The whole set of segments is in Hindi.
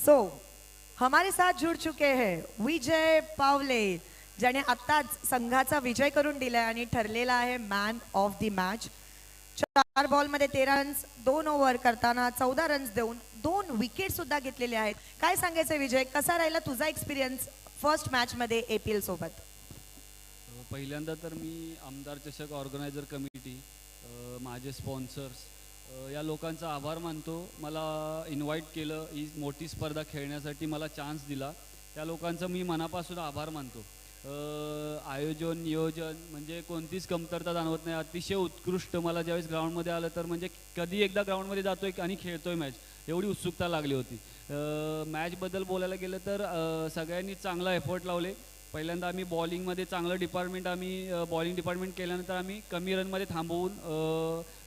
सो हमारे साथ जुड़ चुके हैं विजय पावले, ज्याने आत्ताच संघाचा विजय करून दिलाय आणि ठरलेला आहे man of the match. 4 बॉलमध्ये 13 runs, 2 over करताना 14 रन्स देऊन 2 विकेट सुद्धा घेतलेले आहेत. काय सांगायचं विजय, कसा राहिला तुझा एक्सपिरियन्स फर्स्ट मॅच मध्ये APL सोबत? पहिल्यांदा तर मी आमदार चषक ऑर्गनायझर कमिटी, माझे स्पॉन्सर्स या लोकांचा आभार मानतो. मला इन्व्हाइट केलं, ही मोठी स्पर्धा खेळण्यासाठी मला चान्स दिला, त्या लोकांचा मी मनापासून आभार मानतो. आयोजन नियोजन म्हणजे कोणतीच कमतरता जाणवत नाही, अतिशय उत्कृष्ट. मला ज्यावेळेस ग्राउंडमध्ये आलं तर म्हणजे कधी एकदा ग्राउंडमध्ये जातोय आणि खेळतोय मॅच, एवढी उत्सुकता लागली होती. मॅचबद्दल बोलायला गेलं तर सगळ्यांनी चांगला एफर्ट लावले. पहिल्यांदा आम्ही बॉलिंगमध्ये चांगलं डिपार्टमेंट, आम्ही बॉलिंग डिपार्टमेंट केल्यानंतर आम्ही कमी रनमध्ये थांबवून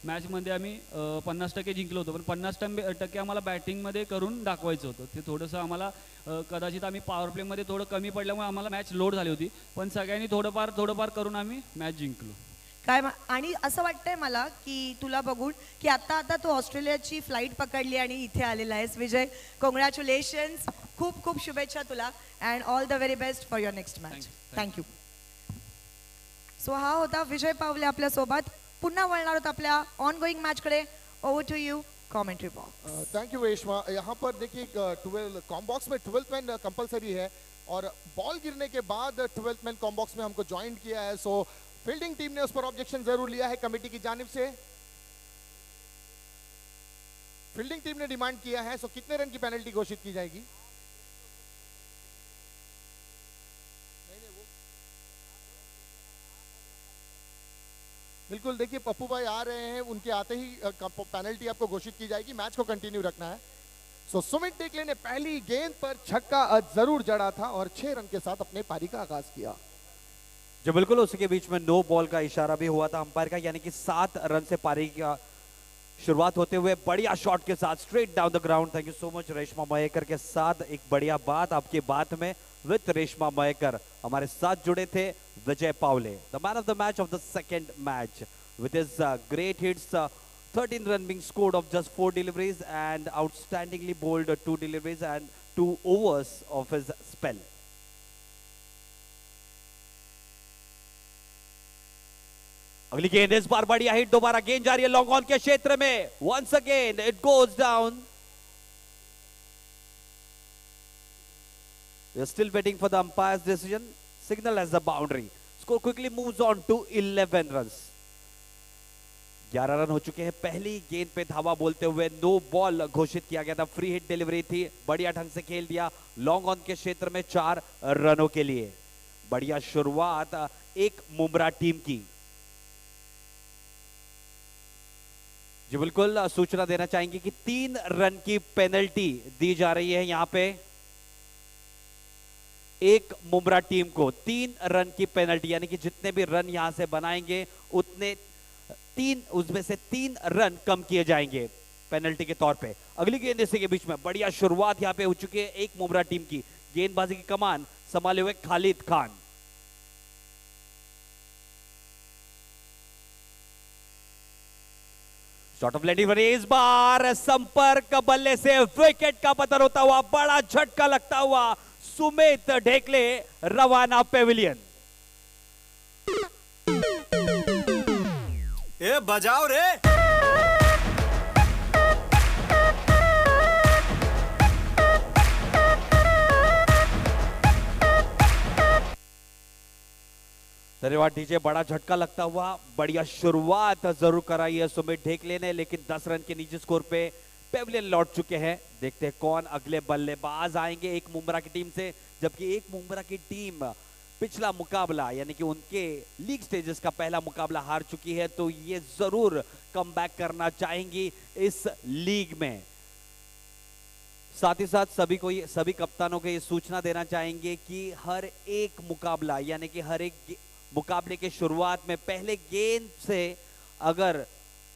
मॅचमध्ये आम्ही 50% जिंकलो होतो. पण 50% आम्हाला बॅटिंगमध्ये करून दाखवायचं होतं. ते थोडंसं आम्हाला कदाचित आम्ही पॉवर प्लेमध्ये थोडं कमी पडल्यामुळे आम्हाला मॅच लोड झाली होती. पण सगळ्यांनी थोडंफार करून आम्ही मॅच जिंकलो. काय आणि असं वाटतंय मला की तुला बघून की आता तू ऑस्ट्रेलियाची फ्लाईट पकडली आणि इथे आलेला आहेस. विजय, कॉंग्रॅच्युलेशन्स, खूप खूप शुभेच्छा तुला and all the very best for your next match. Thank you. So हा होता विजय पावले आपल्या सोबत. पुन्हा वळणार आहोत आपल्या ऑन गोइंग मॅच कडे. Over to you commentary box. Thank you Reshma. यहाँ पर देखिए 12 कॉम्बॉक्स में 12th मैन कंपलसरी है और बॉल गिरने के बाद 12th मैन कॉम्बॉक्स में हमको ज्वाइन किया है. सो फील्डिंग टीम ने उस पर ऑब्जेक्शन जरूर लिया है कमेटी की जानिब से. फील्डिंग टीम ने डिमांड किया है. सो कितने रन की पेनल्टी घोषित की जाएगी? बिल्कुल, देखिए पप्पू भाई आ रहे हैं, उनके आते ही पेनल्टी आपको घोषित की जाएगी. मैच को कंटिन्यू रखना है. सो सुमित टेकले ने पहली गेंद पर छक्का जरूर जड़ा था और 6 रन के साथ अपने पारी का आगाज किया. जो बिल्कुल उसके बीच में नो बॉल का इशारा भी हुआ था अंपायर का, यानी कि 7 रन से पारी का शुरुआत होते हुए बढ़िया शॉट के साथ straight down the ground. Thank you so much Reshma Mayekar के साथ एक बढ़िया बात आपकी बात में विद रेशमा मयेकर हमारे साथ जुड़े थे Vijay Pawle, the man of the match of the second match with his great hits, 13 run being scored of just 4 deliveries and outstandingly bowled 2 deliveries and 2 overs of his spell. अगली गेंद इस बार बढ़िया हिट, दोबारा गेंद जा रही है लॉन्ग ऑन के क्षेत्र में. Once again it goes down. We are still waiting for the umpire's decision. Signal as the boundary. Score quickly moves on to 11 runs. 11 run हो चुके हैं. पहली गेंद पे धावा बोलते हुए नो बॉल घोषित किया गया था. फ्री हिट डिलीवरी थी, बढ़िया ढंग से खेल दिया लॉन्ग ऑन के क्षेत्र में 4 रनों के लिए. बढ़िया शुरुआत एक मुंब्रा टीम की. जी बिल्कुल, सूचना देना चाहेंगे कि 3 रन की पेनल्टी दी जा रही है यहां पे एक मुंब्रा टीम को. 3 रन की पेनल्टी, यानी कि जितने भी रन यहां से बनाएंगे उतने उसमें से 3 रन कम किए जाएंगे पेनल्टी के तौर पे. अगली गेंद इसी के बीच में बढ़िया शुरुआत यहां पे हो चुकी है एक मुंब्रा टीम की. गेंदबाजी की कमान संभाले हुए Khalid Khan. Shot of lending, इस बार संपर्क बल्ले से विकेट का पतन होता हुआ बड़ा झटका लगता हुआ सुमित ढेकले रवाना पेविलियन. ए बजाओ रे. धन्यवाद डीजे. बड़ा झटका लगता हुआ बढ़िया शुरुआत जरूर कराई है सुमित ढेकले ने, लेकिन 10 रन के नीचे स्कोर पे पेविलियन लौट चुके हैं. देखते हैं कौन अगले बल्लेबाज आएंगे एक मुंब्रा की टीम से. जबकि एक मुंब्रा की टीम पिछला मुकाबला यानी कि उनके लीग स्टेजेस का पहला मुकाबला हार चुकी है, तो ये जरूर कमबैक करना चाहेंगी इस लीग में. साथ ही साथ सभी कप्तानों को ये सूचना देना चाहेंगे कि हर एक मुकाबला यानी कि हर एक मुकाबले के शुरुआत में पहले गेंद से अगर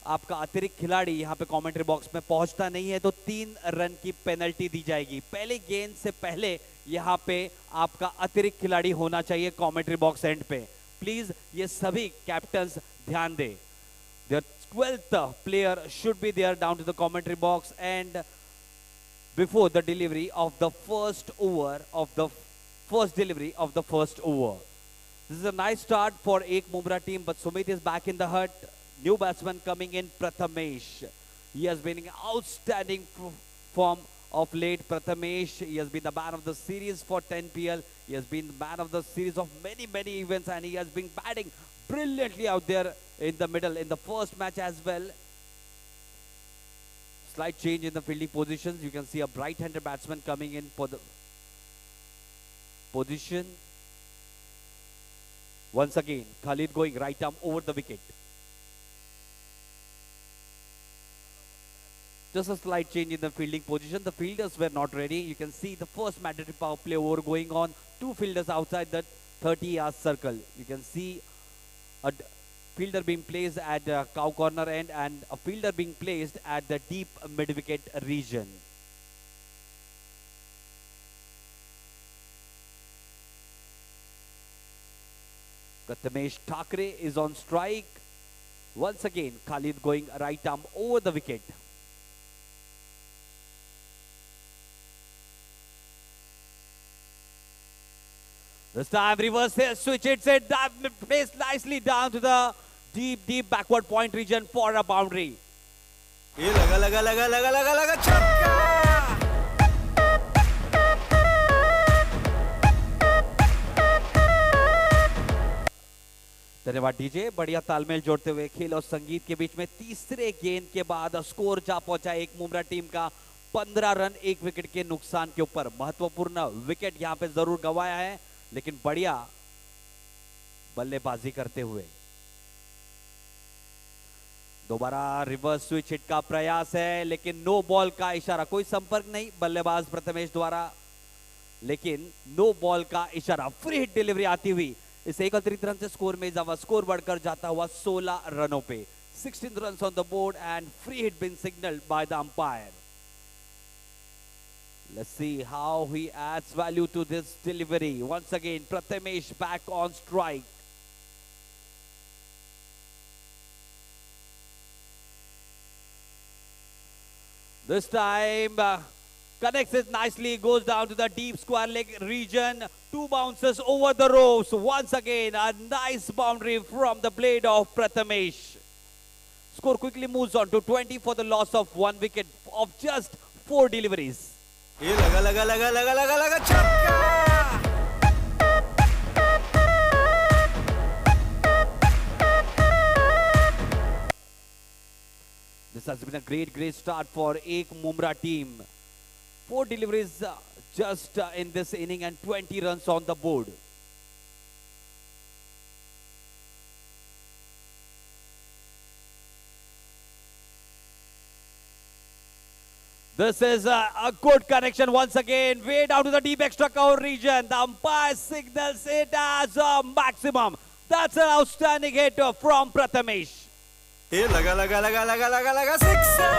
आपका अतिरिक्त खिलाड़ी यहां पे कमेंट्री बॉक्स में पहुंचता नहीं है तो 3 रन की पेनल्टी दी जाएगी. पहले गेंद से पहले यहां पे आपका अतिरिक्त खिलाड़ी होना चाहिए कमेंट्री बॉक्स एंड पे. प्लीज ये सभी कैप्टन्स ध्यान दें. Their 12th player should be there down to the commentary box, and before the delivery of the first over of the first delivery of the first over. This is a nice start for Ek Mumbra team, but Sumit is back in the hut. New batsman coming in, Prathamesh. He has been in outstanding form of late. Prathamesh, he has been the man of the series for 10 PL. He has been the man of the series of many events, and he has been batting brilliantly out there in the middle in the first match as well. Slight change in the fielding positions. You can see a right-handed batsman coming in for the position. Once again, Khalid going right arm over the wicket. Just a slight change in the fielding position. The fielders were not ready. You can see the first mandatory power play over going on. Two fielders outside the 30-yard circle. You can see a fielder being placed at the cow corner end and a fielder being placed at the deep mid-wicket region. Prathamesh Thakre is on strike. Once again, Khalid going right arm over the wicket. This time reverse switch, it's it, that placed nicely down to the deep backward point region for a boundary. ये लगा छक्का। धन्यवाद डीजे, बढ़िया तालमेल जोड़ते हुए खेल और संगीत के बीच में तीसरे गेंद के बाद स्कोर जा पहुंचा एक मुंब्रा टीम का 15 रन 1 विकेट के नुकसान के ऊपर। महत्वपूर्ण विकेट यहां पे जरूर गंवाया है, लेकिन बढ़िया बल्लेबाजी करते हुए। दोबारा रिवर्स स्विच हिट का प्रयास है, लेकिन नो बॉल का इशारा, कोई संपर्क नहीं बल्लेबाज प्रथमेश द्वारा, लेकिन नो बॉल का इशारा। फ्री हिट डिलीवरी आती हुई इस एक अतिरिक्त रन से स्कोर में इजाफा, स्कोर बढ़कर जाता हुआ 16 रनों पे। 16 runs on the board and free hit been signalled by the umpire. Let's see how he adds value to this delivery. Once again, Prathamesh back on strike. This time connects it nicely, goes down to the deep square leg region. Two bounces over the ropes. Once again, a nice boundary from the blade of Prathamesh. Score quickly moves on to 20 for the loss of 1 wicket of just 4 deliveries. ये लगा छक्का। This has been a great start for Ek Mumbra team. 4 deliveries just in this inning and 20 runs on the board. This is a good connection once again, way down to the deep extra cover region. The umpire signals it as a maximum. That's an outstanding hit from Prathamesh. ये लगा sixer.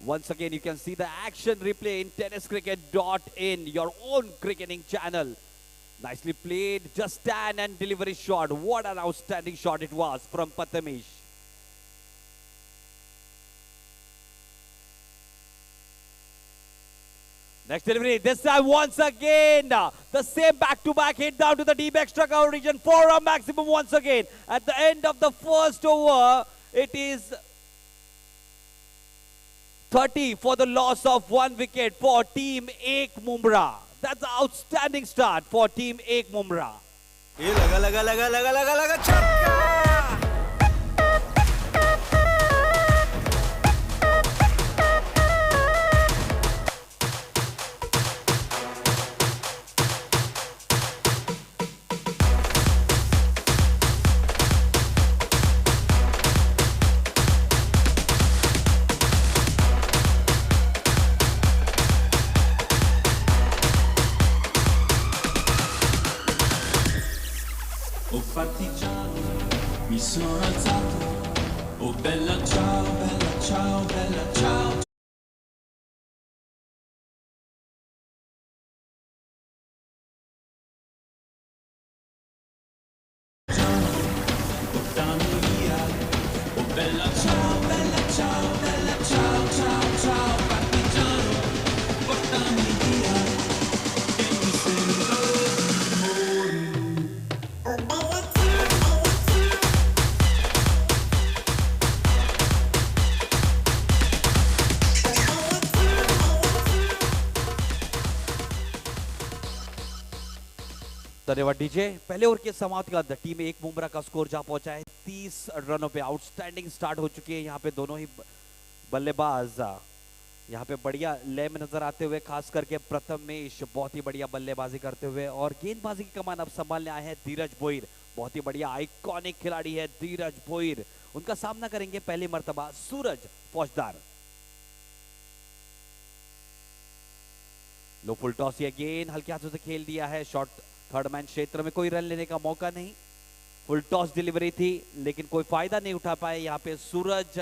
Once again, you can see the action replay in TennisCricket.in, your own cricketing channel. Nicely played, just stand and delivery shot. What an outstanding shot it was from Prathamesh. Next delivery, this time once again, the same back-to-back hit down to the deep extra cover region for a maximum once again. At the end of the first over, it is 30 for the loss of 1 wicket for Team Ek Mumbra. That's an outstanding start for Team Ek Mumbra. ये लगा छक्का। Oh partigiano, mi sono alzato. Oh bella ciao, bella ciao, bella ciao. धन्यवाद डीजे। पहले ओवर के समाप्ति के बाद टीम एक मुंब्रा का स्कोर जा पहुंचा है 30 रनों पे। आउटस्टैंडिंग स्टार्ट हो चुकी है यहाँ पे दोनों ही बल्लेबाज यहाँ पे बढ़िया लय में नजर आते हुए, खास करके प्रथमेश बहुत ही बढ़िया बल्लेबाजी करते हुए, और गेंदबाजी की कमान अब संभालने आए हैं धीरज भोईर। बहुत ही बढ़िया आइकॉनिक खिलाड़ी है धीरज भोईर। उनका सामना करेंगे पहली मर्तबा सूरज फौजदार। लो फुल टॉस, ये गेंद हल्के हाथों से खेल दिया है। शॉट थर्ड मैन क्षेत्र में, कोई रन लेने का मौका नहीं। फुल टॉस डिलीवरी थी लेकिन कोई फायदा नहीं उठा पाए यहाँ पे सूरज।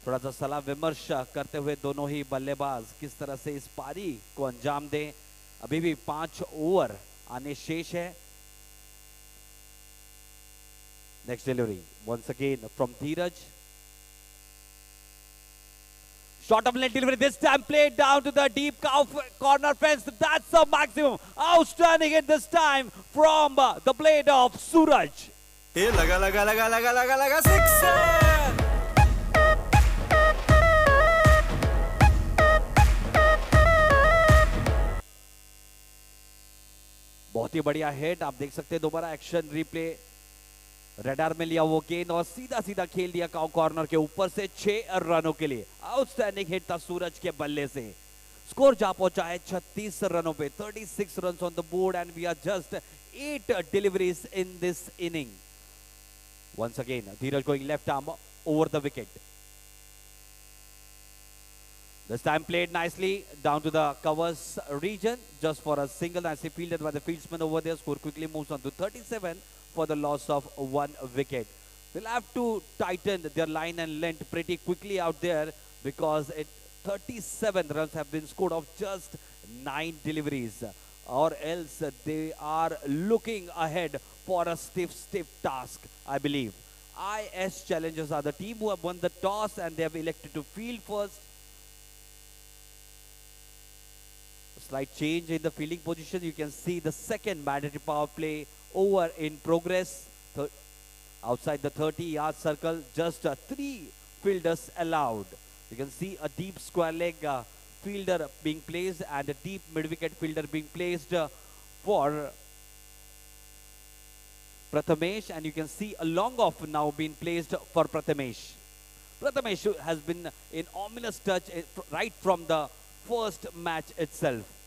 थोड़ा सा सलाह विमर्श करते हुए दोनों ही बल्लेबाज किस तरह से इस पारी को अंजाम दें। अभी भी 5 ओवर आने शेष है। Next delivery once again from Dheeraj. Short of length delivery, this time played down to the deep corner fence. That's a maximum. Outstanding hit this time from the blade of Suraj. ये लगा लगा लगा लगा लगा लगा सिक्सर। बहुत ही बढ़िया हिट, आप देख सकते हैं दोबारा एक्शन रिप्ले रडार में लिया वो गेंद और सीधा सीधा खेल दिया काउ कॉर्नर के ऊपर से 6 रनों के लिए। आउटस्टैंडिंग हिट था सूरज के बल्ले से। स्कोर जा पहुंचा है 36 रनों पे। 36 runs on the board and we are just 8 deliveries in this inning. Once again Dheeraj going left arm over the wicket. This time played nicely down to the covers region just for a single, nicely fielded by the fieldsman over there. Score quickly moves on to 37 for the loss of 1 wicket. They'll have to tighten their line and length pretty quickly out there because 37 runs have been scored off just 9 deliveries, or else they are looking ahead for a stiff task, I believe. IS Challengers are the team who have won the toss and they have elected to field first. Slight change in the fielding position. You can see the second mandatory power play over in progress. Outside the 30-yard circle, just 3 fielders allowed. You can see a deep square leg fielder being placed and a deep mid-wicket fielder being placed for Prathamesh, and you can see a long off now being placed for Prathamesh. Prathamesh has been in ominous touch right from the first match itself.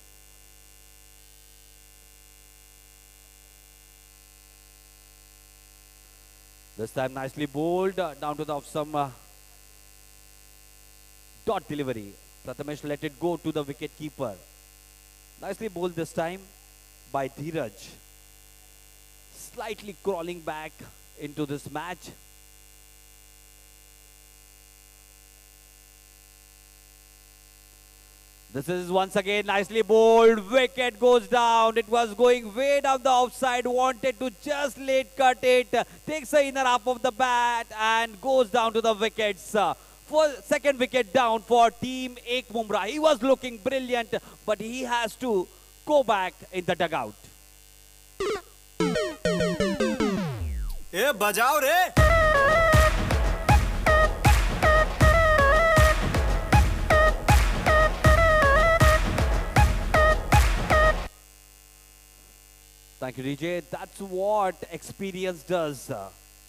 This time nicely bowled down to the off some dot delivery. Prathamesh let it go to the wicket keeper. Nicely bowled this time by Dheeraj. Slightly crawling back into this match. This is once again nicely bowled. Wicket goes down. It was going way down the offside. Wanted to just late cut it. Takes the inner half of the bat and goes down to the wickets. For second wicket down for team Ek Mumbra. He was looking brilliant, but he has to go back in the dugout. ये बजाओ रे। Thank you, DJ. That's what experience does.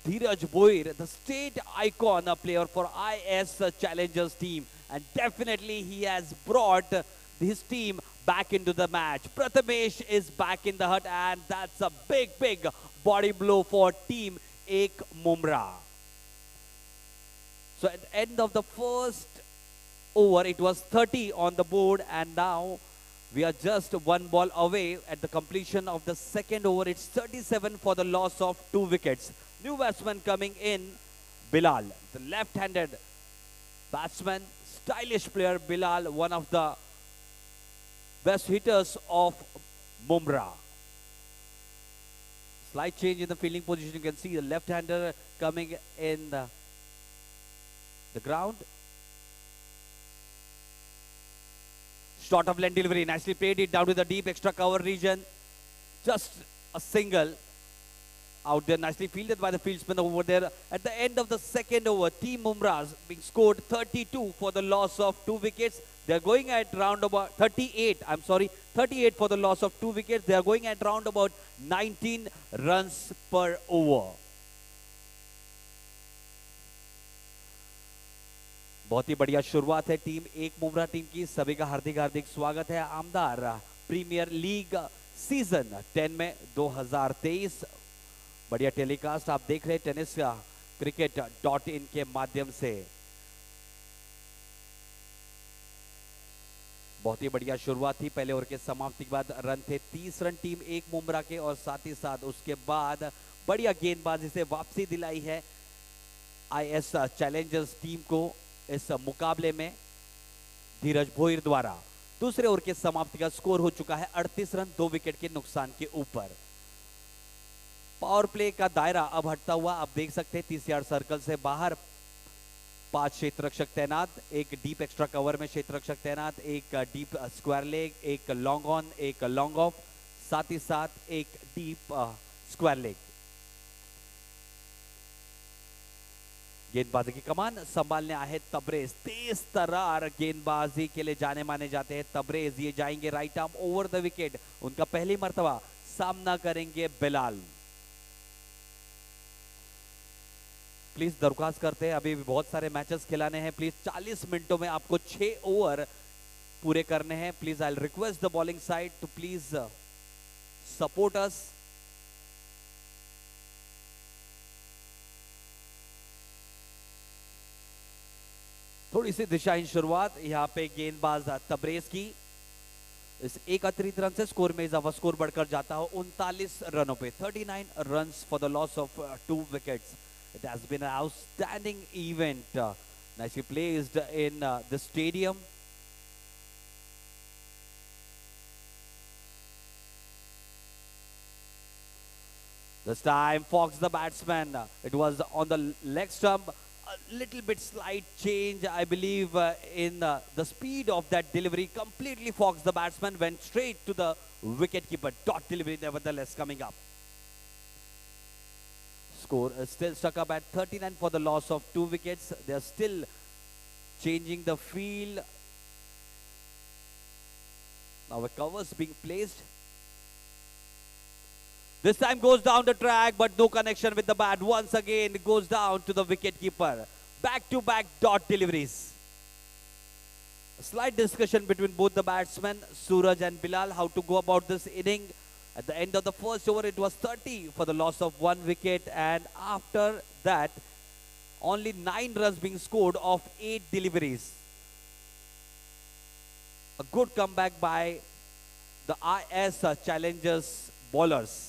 Dheeraj Boir, the state icon, a player for IS Challengers team. And definitely he has brought his team back into the match. Prathamesh is back in the hut, and that's a big body blow for team Ek Mumbra. So at the end of the first over, it was 30 on the board, and now we are just 1 ball away at the completion of the second over. It's 37 for the loss of 2 wickets. New batsman coming in, Bilal, the left-handed batsman, stylish player Bilal, one of the best hitters of Mumbra. Slight change in the fielding position. You can see the left-hander coming in the ground. Short of length delivery, nicely played it down to the deep extra cover region. Just a single out there, nicely fielded by the fieldsman over there. At the end of the second over, Team Mumbra being scored 32 for the loss of 2 wickets. They are going at round about 38. I'm sorry, 38 for the loss of 2 wickets. They are going at round about 19 runs per over. बहुत ही बढ़िया शुरुआत है टीम एक मुमरा टीम की. सभी का हार्दिक हार्दिक स्वागत है आमदार प्रीमियर लीग सीजन 10 में 2023. बढ़िया टेलीकास्ट आप देख रहे हैं TennisCricket.in के माध्यम से. बहुत ही बढ़िया शुरुआत थी. पहले ओवर के समाप्ति के बाद रन थे 30 रन टीम एक मुमरा के, और साथ ही साथ उसके बाद बढ़िया गेंदबाजी से वापसी दिलाई है IS चैलेंजर्स टीम को इस मुकाबले में धीरज भोईर द्वारा. दूसरे ओवर के समाप्ति का स्कोर हो चुका है 38 रन 2 विकेट के नुकसान के ऊपर. पावर प्ले का दायरा अब हटता हुआ आप देख सकते हैं 30 यार्ड सर्कल से बाहर 5 क्षेत्ररक्षक तैनात, एक डीप एक्स्ट्रा कवर में क्षेत्ररक्षक तैनात, एक डीप स्क्वायर लेग, एक लॉन्ग ऑन, एक लॉन्ग ऑफ, साथ ही साथ एक डीप स्क्वायर लेग. गेंदबाजी की कमान संभालने आए तबरेज. तेज तरार गेंदबाजी के लिए जाने माने जाते हैं तबरेज. ये जाएंगे right arm over the wicket. उनका पहली मर्तबा सामना करेंगे बिलाल. प्लीज दरख्वास्त करते हैं, अभी भी बहुत सारे मैचेस खिलाने हैं. प्लीज 40 मिनटों में आपको 6 ओवर पूरे करने हैं. Please I request the bowling side to please support us. थोड़ी सी दिशाहीन शुरुआत यहां पे गेंदबाज तबरेज की. इस एक अतिरिक्त रन से स्कोर में इजाफा, स्कोर बढ़कर जाता हो 39 रनों पे. 39 runs for the loss of 2 wickets. It has been an outstanding event, nicely placed in the stadium. This time Fox the batsman, it was on the leg stump, a little bit slight change I believe in the speed of that delivery. Completely Fox the batsman went straight to the wicket keeper. Dot delivery nevertheless coming up. Score is still stuck up at 39 for the loss of 2 wickets. They are still changing the field. Now a cover's being placed. This time goes down the track, but no connection with the bat. Once again, it goes down to the wicket keeper. Back-to-back dot deliveries. A slight discussion between both the batsmen, Suraj and Bilal, how to go about this inning. At the end of the first over, it was 30 for the loss of 1 wicket, and after that, only 9 runs being scored of 8 deliveries. A good comeback by the IS challengers bowlers.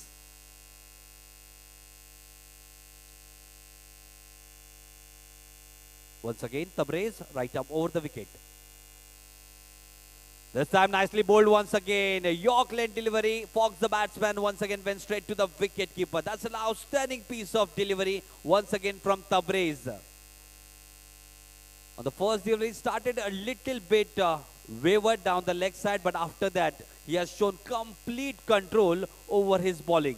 Once again, Tabrez, right arm over the wicket. This time nicely bowled once again. York length delivery. Fox the batsman once again went straight to the wicket keeper. That's an outstanding piece of delivery once again from Tabrez. On the first delivery, started a little bit wavered down the leg side, but after that, he has shown complete control over his bowling.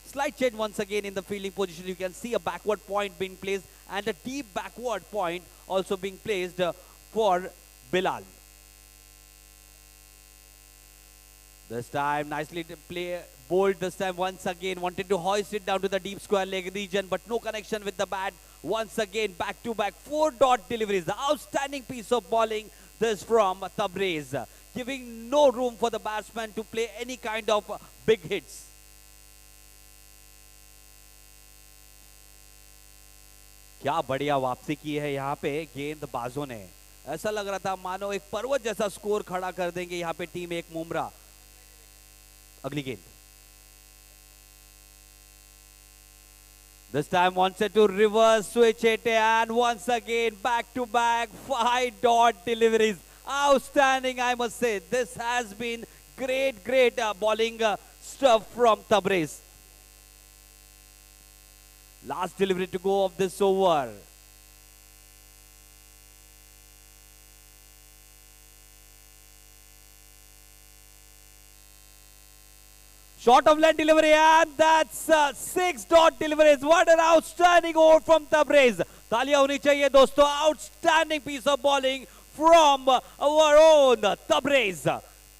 Slight change once again in the fielding position. You can see a backward point being placed and a deep backward point also being placed for Bilal. This time nicely bowled this time once again. Wanted to hoist it down to the deep square leg region, but no connection with the bat. Once again, back-to-back 4 dot deliveries. The outstanding piece of bowling. This from Tabrez, giving no room for the batsman to play any kind of big hits. क्या बढ़िया वापसी की है यहाँ पे गेंदबाजों ने. ऐसा लग रहा था मानो एक पर्वत जैसा स्कोर खड़ा कर देंगे यहाँ पे टीम एक मुमरा. अगली गेंद. This time wanted to reverse switch it, and once again back to back 5 dot deliveries. Outstanding, I must say. This has been great bowling stuff from Tabrez. Last delivery to go of this over. Short of length delivery, and that's 6 dot deliveries. What an outstanding over from Tabrez. तालियां होनी चाहिए दोस्तों. Outstanding piece of bowling from our own Tabrez.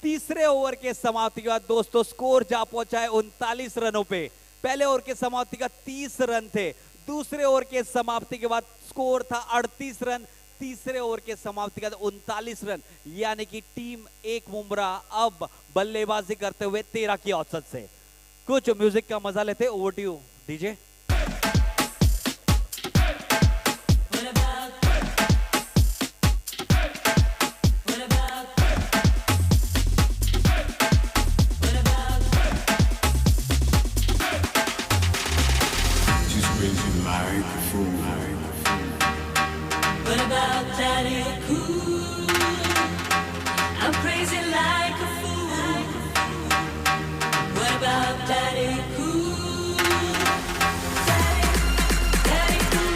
तीसरे ओवर के समाप्ति के बाद दोस्तों स्कोर जा पहुंचा है 39 रनों पे। पहले ओवर के समाप्ति का 30 रन थे, दूसरे ओवर के समाप्ति के बाद स्कोर था 38 रन, तीसरे ओवर के समाप्ति के बाद 39 रन, यानी कि टीम एक मुंब्रा अब बल्लेबाजी करते हुए 13 की औसत से। कुछ म्यूजिक का मजा लेते। Over to you DJ. She's crazy like a fool. What about Daddy Cool? I'm crazy like a fool. What about Daddy Cool? Daddy, Daddy Cool.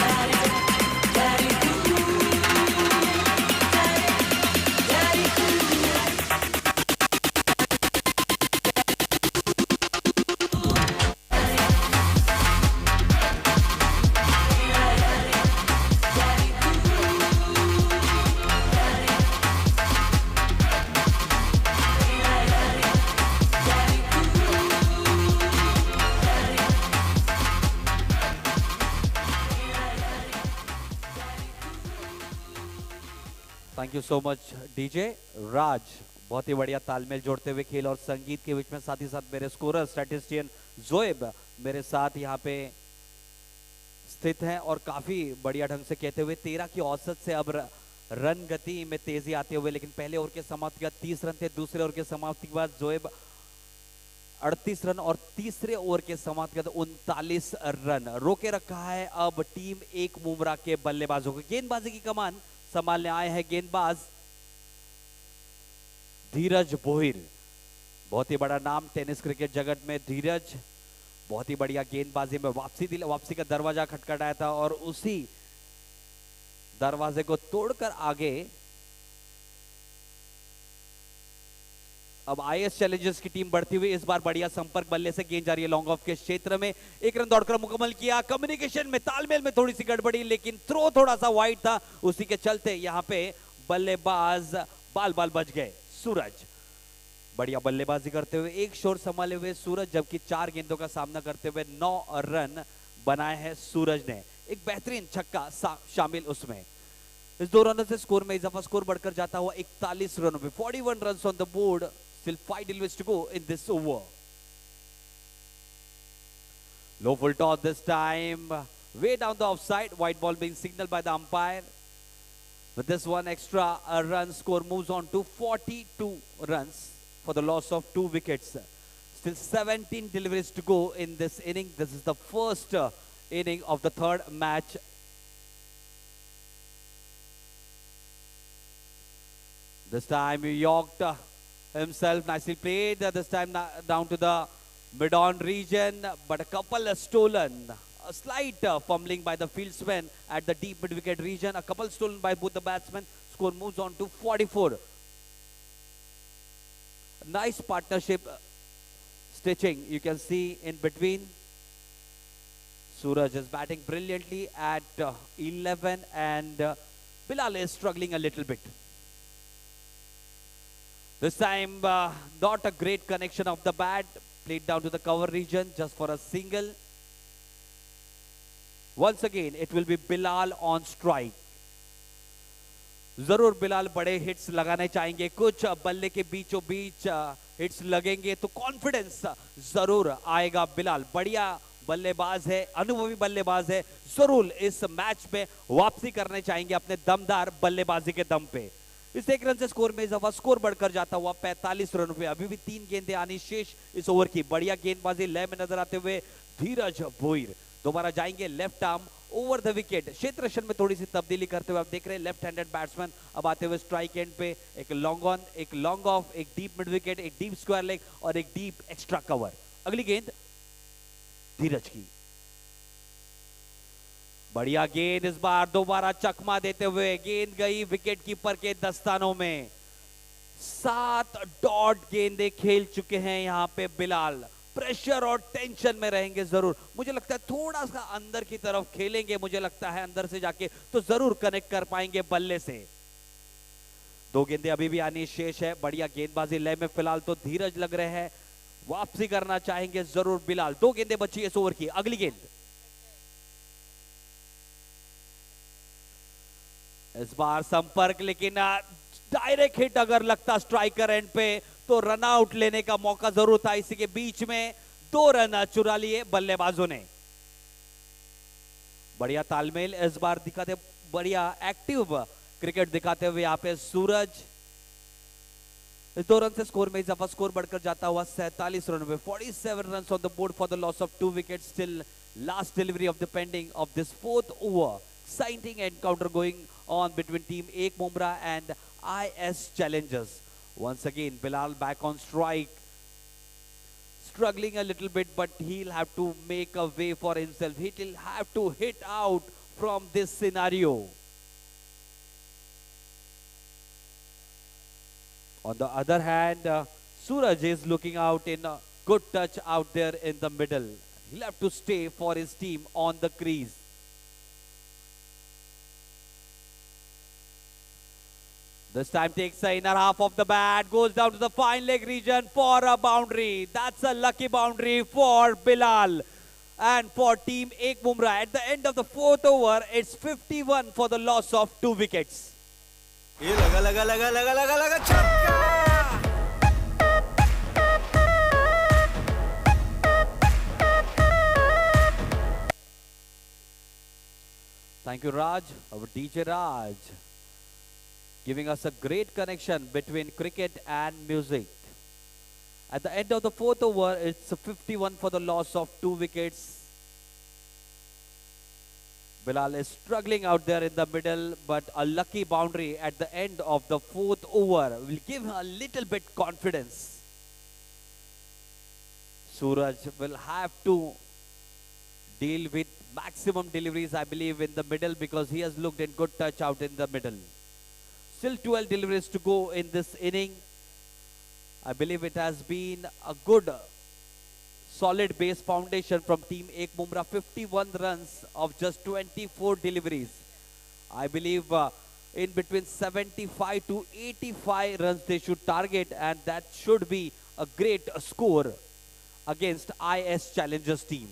Daddy, Daddy Cool. Daddy, Daddy Cool. Thank you so much DJ Raj. बहुत ही बढ़िया तालमेल जोड़ते हुए खेल और संगीत के बीच में, साथ ही साथ मेरे स्कोरर स्टैटिस्टियन जोएब मेरे साथ यहाँ पे स्थित हैं और काफी बढ़िया ढंग से कहते हुए 13 की औसत से अब रन गति में तेजी आते हुए, लेकिन पहले ओवर के समाप्ति के बाद 30 रन थे, दूसरे ओवर के समाप्ति के बाद जोएब 38 रन और तीसरे ओवर के समाप्ति के बाद 39 रन रोके रखा है अब टीम एक मुंब्रा के बल्लेबाजों को। गेंदबाजी की कमान संभालने आए हैं गेंदबाज धीरज बोहिर। बहुत ही बड़ा नाम टेनिस क्रिकेट जगत में धीरज। बहुत ही बढ़िया गेंदबाजी में वापसी का दरवाजा खटखटाया था और उसी दरवाजे को तोड़कर आगे अब आईएस चैलेंजर्स की टीम बढ़ती हुई। इस बार बढ़िया संपर्क बल्ले से गेंद जा रही है लॉन्ग ऑफ के क्षेत्र में। एक रन दौड़कर मुकम्मल किया। कम्युनिकेशन में तालमेल में थोड़ी सी गड़बड़ी, लेकिन थ्रो थोड़ा सा वाइड था, उसी के चलते यहां पे बल्लेबाज बाल बच गए। सूरज बढ़िया बल्लेबाजी करते हुए एक शोर संभाले हुए सूरज, जबकि 4 गेंदों का सामना करते हुए 9 रन बनाए हैं सूरज ने। एक बेहतरीन छक्का शामिल उसमें। इस 2 रनों से स्कोर में इजाफा, स्कोर बढ़कर जाता हुआ 41 रनों पे। 41 run on the board, still 5 deliveries to go in this over. Low full toss this time, way down the offside, white ball being signaled by the umpire. With this one extra, a run score moves on to 42 runs for the loss of 2 wickets. Still 17 deliveries to go in this inning. This is the first inning of the 3rd match. This time he yorked himself, nicely played. This time down to the mid-on region, but a couple stolen. A slight fumbling by the fieldsman at the deep mid-wicket region. A couple stolen by both the batsmen. Score moves on to 44. Nice partnership stitching you can see in between. Suraj is batting brilliantly at 11 and Bilal is struggling a little bit. This time, not a great connection of the bat. Played down to the cover region just for a single. Once again, it will be Bilal on strike. जरूर बिलाल बड़े हिट्स लगाने चाहेंगे, कुछ बल्ले के बीचों बीच हिट्स लगेंगे तो कॉन्फिडेंस जरूर आएगा। बिलाल बढ़िया बल्लेबाज है, अनुभवी बल्लेबाज है, जरूर इस मैच में वापसी करने चाहेंगे अपने दमदार बल्लेबाजी के दम पे। इस 1 रन से स्कोर में इजाफा, स्कोर बढ़कर जाता हुआ 45 रन पे। अभी भी 3 गेंदें आनी शेष इस ओवर की। बढ़िया गेंदबाजी लय में नजर आते हुए धीरज बोहिर दोबारा जाएंगे left arm over the wicket. क्षेत्र रक्षण में थोड़ी सी तब्दीली करते हुए आप देख रहे हैं लेफ्ट हैंडेड बैट्समैन अब आते हुए स्ट्राइक एंड पे। एक लॉन्ग ऑन, एक लॉन्ग ऑफ, एक डीप मिड विकेट, एक डीप स्क्वायर लेग और एक डीप एक्स्ट्रा कवर। अगली गेंद धीरज की, बढ़िया गेंद इस बार दोबारा चकमा देते हुए गेंद गई विकेट कीपर के दस्तानों में। 7 डॉट गेंदें खेल चुके हैं यहां पे बिलाल। प्रेशर और टेंशन में रहेंगे जरूर। मुझे लगता है थोड़ा सा अंदर की तरफ खेलेंगे, मुझे लगता है अंदर से जाके तो जरूर कनेक्ट कर पाएंगे बल्ले से। दो गेंदे अभी भी आनी शेष है। बढ़िया गेंदबाजी लय में फिलहाल तो धीरज लग रहे हैं, वापसी करना चाहेंगे जरूर बिलाल। दो गेंदे बची इस ओवर की। अगली गेंद इस बार संपर्क, लेकिन डायरेक्ट हिट अगर लगता स्ट्राइकर एंड पे तो रन आउट लेने का मौका जरूर था। इसी के बीच में 2 रन चुरा लिए बल्लेबाजों ने। बढ़िया तालमेल इस बार दिखाते, बढ़िया एक्टिव क्रिकेट दिखाते हुए यहाँ पे सूरज। इस 2 रन से स्कोर में इजाफा, स्कोर बढ़कर जाता हुआ 47 रन में। 47 run on the board for the loss of 2 wickets till last delivery of the pending of this 4th over. Exciting encounter going on between team Ek Mumbra and IS Challengers. Once again, Bilal back on strike. Struggling a little bit, but he'll have to make a way for himself. He'll have to hit out from this scenario. On the other hand, Suraj is looking out in a good touch out there in the middle. He'll have to stay for his team on the crease. This time takes the inner half of the bat, goes down to the fine leg region for a boundary. That's a lucky boundary for Bilal and for team Ek Mumbra. At the end of the 4th over, it's 51 for the loss of 2 wickets. ये लगा लगा लगा लगा लगा लगा छक्का। Thank you, Raj, our DJ Raj, giving us a great connection between cricket and music. At the end of the 4th over, it's 51 for the loss of 2 wickets. Bilal is struggling out there in the middle, but a lucky boundary at the end of the 4th over will give him a little bit confidence. Suraj will have to deal with maximum deliveries, I believe, in the middle, because he has looked in good touch out in the middle. Still 12 deliveries to go in this inning. I believe it has been a good, solid base foundation from team Ek Mumbra. 51 runs of just 24 deliveries. I believe in between 75 to 85 runs they should target, and that should be a great score against IS Challengers team.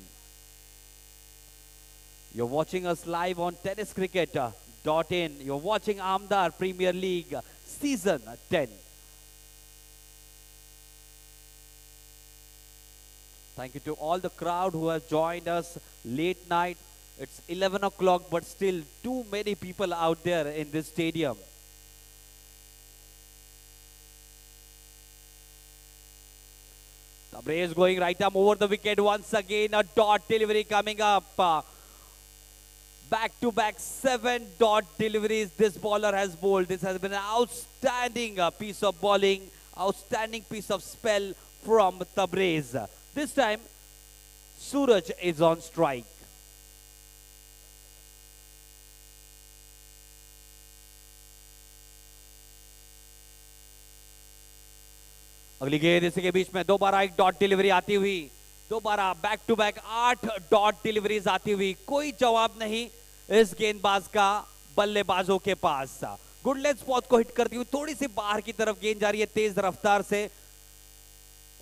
You're watching us live on TennisCricket.in. You're watching Amdar Premier League Season 10. Thank you to all the crowd who has joined us late night. It's 11 o'clock, but still too many people out there in this stadium. Tabrez going right arm over the wicket once again. A dot delivery coming up. Back-to-back 7 dot deliveries this bowler has bowled. This has been an outstanding piece of bowling, outstanding piece of spell from Tabrez. This time, Suraj is on strike. अगली गेंद इसी के बीच में दोबारा एक डॉट डिलीवरी आती हुई, दोबारा back to back 8 dot deliveries आती हुई। कोई जवाब नहीं इस गेंदबाज का बल्लेबाजों के पास। गुड लेग स्पॉट को हिट करती हुई थोड़ी सी बाहर की तरफ गेंद जा रही है तेज रफ्तार से,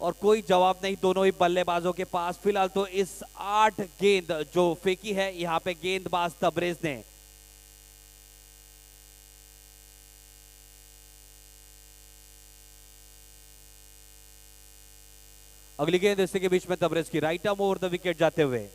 और कोई जवाब नहीं दोनों ही बल्लेबाजों के पास। फिलहाल तो इस 8 गेंद जो फेंकी है यहां पे गेंदबाज तबरेज ने, अगली गेंद इसी के बीच में तबरेज की right arm over the wicket जाते हुए।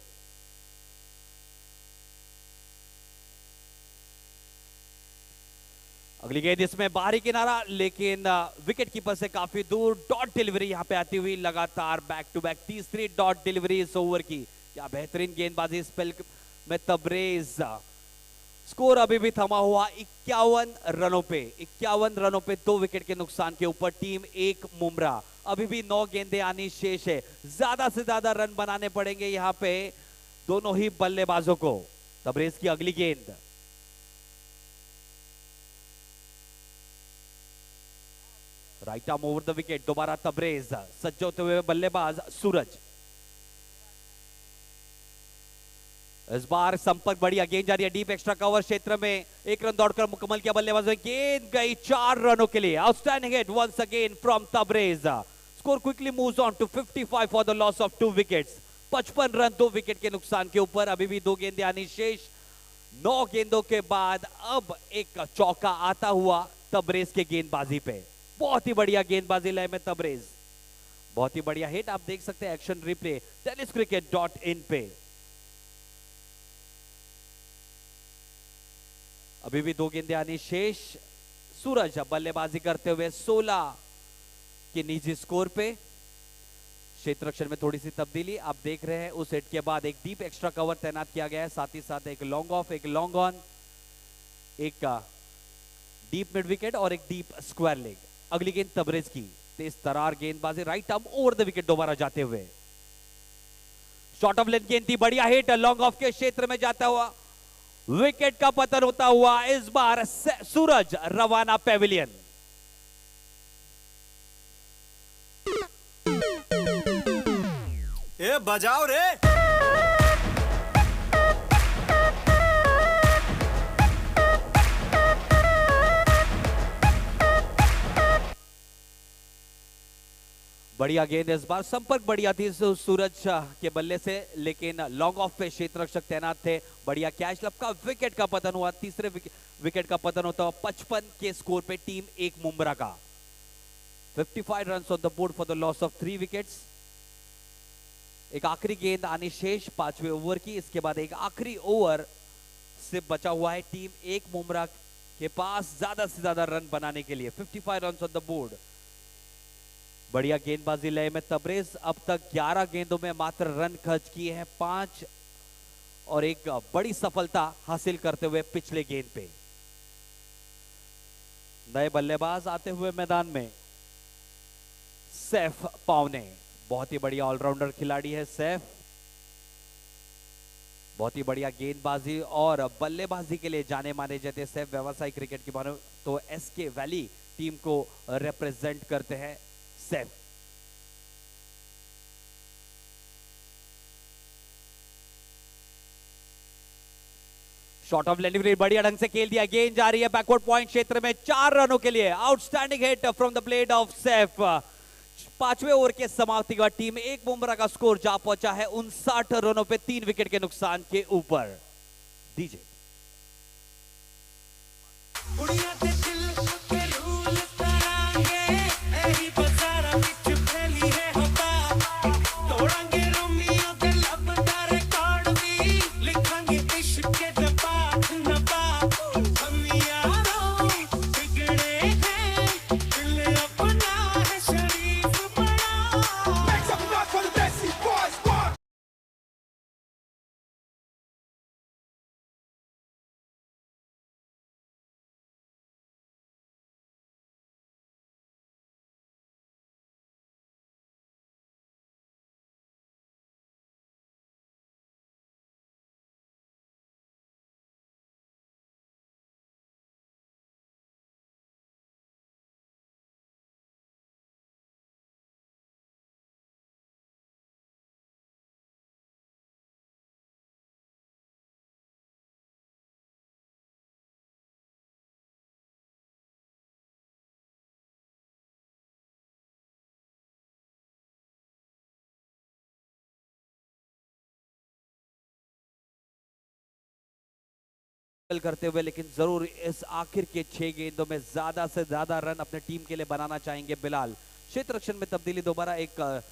अगली गेंद इसमें बाहरी किनारा, लेकिन विकेट कीपर से काफी दूर। डॉट डिलीवरी यहां पे आती हुई, लगातार बैक टू बैक तीसरी डॉट डिलीवरी इस ओवर की। क्या बेहतरीन गेंदबाजी स्पेल में तबरेज। स्कोर अभी भी थमा हुआ 51 रनों पे। 51 रनों पे 2 विकेट के नुकसान के ऊपर टीम एक मुमरा। अभी भी 9 गेंदें आनी शेष है। ज्यादा से ज्यादा रन बनाने पड़ेंगे यहां पे दोनों ही बल्लेबाजों को। तबरेज की अगली गेंद, right arm over the wicket, दोबारा तबरेज। सज्ज होते हुए बल्लेबाज सूरज। इस बार संपर्क बढ़िया, गेंद जा रही है डीप एक्स्ट्रा कवर क्षेत्र में, एक रन दौड़कर मुकम्मल किया बल्लेबाज ने, गेंद गई 4 रनों के लिए। Outstanding hit once again from Tabrez. Score quickly moves on to 55 for the loss of 2 wickets. 55 run 2 wicket के नुकसान के ऊपर। अभी भी 2 गेंदें आनी शेष। 9 गेंदों के बाद अब एक चौका आता हुआ तबरेज के गेंदबाजी पे। बहुत ही बढ़िया गेंदबाजी लय में तबरेज, बहुत ही बढ़िया हिट। आप देख सकते हैं एक्शन रिप्ले TennisCricket.in पे। अभी भी 2 गेंदें आनी शेष। सूरज बल्लेबाजी करते हुए 16 के निजी स्कोर पे। क्षेत्र रक्षण में थोड़ी सी तब्दीली आप देख रहे हैं। उस हिट के बाद एक डीप एक्स्ट्रा कवर तैनात किया गया है, साथ ही साथ एक लॉन्ग ऑफ, एक लॉन्ग ऑन, एक डीप मिड विकेट और एक डीप स्क्वायर लेग। अगली गेंद तबरेज की तेज तरार गेंदबाजी, right arm over the wicket दोबारा जाते हुए। शॉर्ट ऑफ लेंथ गेंद थी, बढ़िया हिट लॉन्ग ऑफ के क्षेत्र में जाता हुआ। विकेट का पतन होता हुआ इस बार सूरज रवाना पेविलियन। ए बजाओ रे। बढ़िया गेंद इस बार, संपर्क बढ़िया थी सूरज के बल्ले से, लेकिन लॉन्ग ऑफ पे क्षेत्र रक्षक तैनात थे। बढ़िया कैच लपका, विकेट का पतन हुआ। तीसरे विकेट का पतन होता हुआ 55 के स्कोर पे टीम 1 मुंब्रा का। 55 runs on the board for the loss of 3 wickets. एक आखिरी गेंद आनी शेष 5वें ओवर की। इसके बाद एक आखिरी ओवर से बचा हुआ है टीम 1 मुंब्रा के पास ज्यादा से ज्यादा रन बनाने के लिए। 55 रन्स ऑन द बोर्ड। बढ़िया गेंदबाजी लय में तबरेज अब तक 11 गेंदों में मात्र रन खर्च किए हैं 5, और एक बड़ी सफलता हासिल करते हुए पिछले गेंद पे। नए बल्लेबाज आते हुए मैदान में सैफ पावने, बहुत ही बढ़िया ऑलराउंडर खिलाड़ी है सैफ। बहुत ही बढ़िया गेंदबाजी और बल्लेबाजी के लिए जाने माने जाते सैफ। व्यवसायिक क्रिकेट की मानो तो SK वैली टीम को रिप्रेजेंट करते हैं सैफ। शॉर्ट ऑफ लेंडिंग बढ़िया ढंग से खेल दिया, गेंद जा रही है बैकवर्ड पॉइंट क्षेत्र में 4 रनों के लिए। Outstanding hit from the blade of Saif. 5वें ओवर के समाप्ति के बाद टीम 1 मुंब्रा का स्कोर जा पहुंचा है 59 रनों पे 3 विकेट के नुकसान के ऊपर। दीजिए करते हुए, लेकिन जरूर इस आखिर के 6 गेंदों में ज्यादा से ज्यादा रन अपने टीम के लिए बनाना चाहेंगे बिलाल। क्षेत्र रक्षण में तब्दीली, दोबारा एक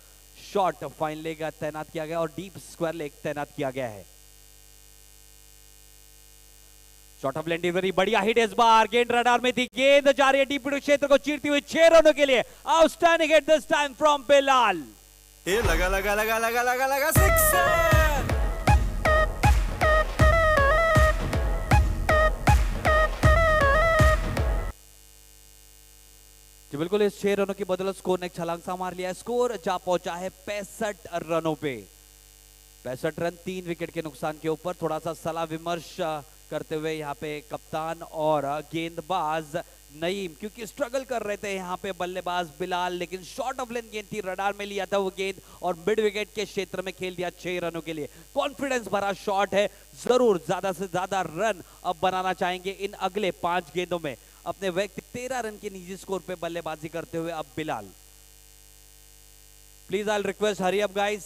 शॉर्ट फाइन लेग तैनात किया गया और डीप स्क्वायर लेग तैनात किया गया है। शॉर्ट ऑफ डिलीवरी, बढ़िया हिट इस बार, गेंद रडार में थी, गेंद जा रही है डीप क्षेत्र को चीरती हुई 6 रनों के लिए। Outstanding hit this time from Bilal. ये लगा लगा लगा लगा लगा लगा सिक्सर। जी बिल्कुल, इस 6 रनों की बदौलत स्कोर ने छलांग सा मार लिया है। स्कोर जा पहुंचा है 65 रनों पे। 65 रन 3 विकेट के नुकसान के ऊपर। थोड़ा सा सलाह विमर्श करते हुए यहाँ पे कप्तान और गेंदबाज नईम, क्योंकि स्ट्रगल कर रहे थे यहाँ पे बल्लेबाज बिलाल, लेकिन शॉर्ट ऑफ लेंथ गेंद थी, रडार में लिया था वो गेंद और मिड विकेट के क्षेत्र में खेल दिया 6 रनों के लिए। कॉन्फिडेंस भरा शॉट है, जरूर ज्यादा से ज्यादा रन अब बनाना चाहेंगे इन अगले 5 गेंदों में। अपने व्यक्ति 13 रन के निजी स्कोर पे बल्लेबाजी करते हुए अब Bilal. Please I request hurry up guys.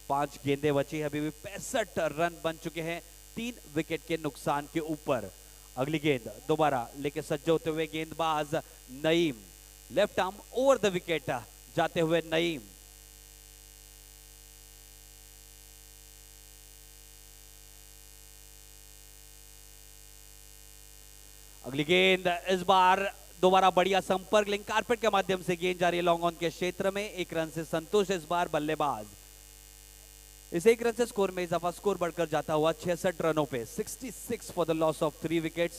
5 गेंदें बची है, अभी भी 65 रन बन चुके हैं 3 विकेट के नुकसान के ऊपर। अगली गेंद दोबारा लेके सज्ज होते हुए गेंदबाज Naeem, left arm over the wicket जाते हुए नईम। अगली गेंद इस बार दोबारा बढ़िया संपर्क, लिंक कारपेट के माध्यम से गेंद जा रही है लॉन्ग ऑन के क्षेत्र में। 1 रन से संतोष इस बार बल्लेबाज। इस 1 रन से स्कोर में इजाफा, स्कोर बढ़कर जाता हुआ 66 रनों पे। 66 for the loss of 3 wickets.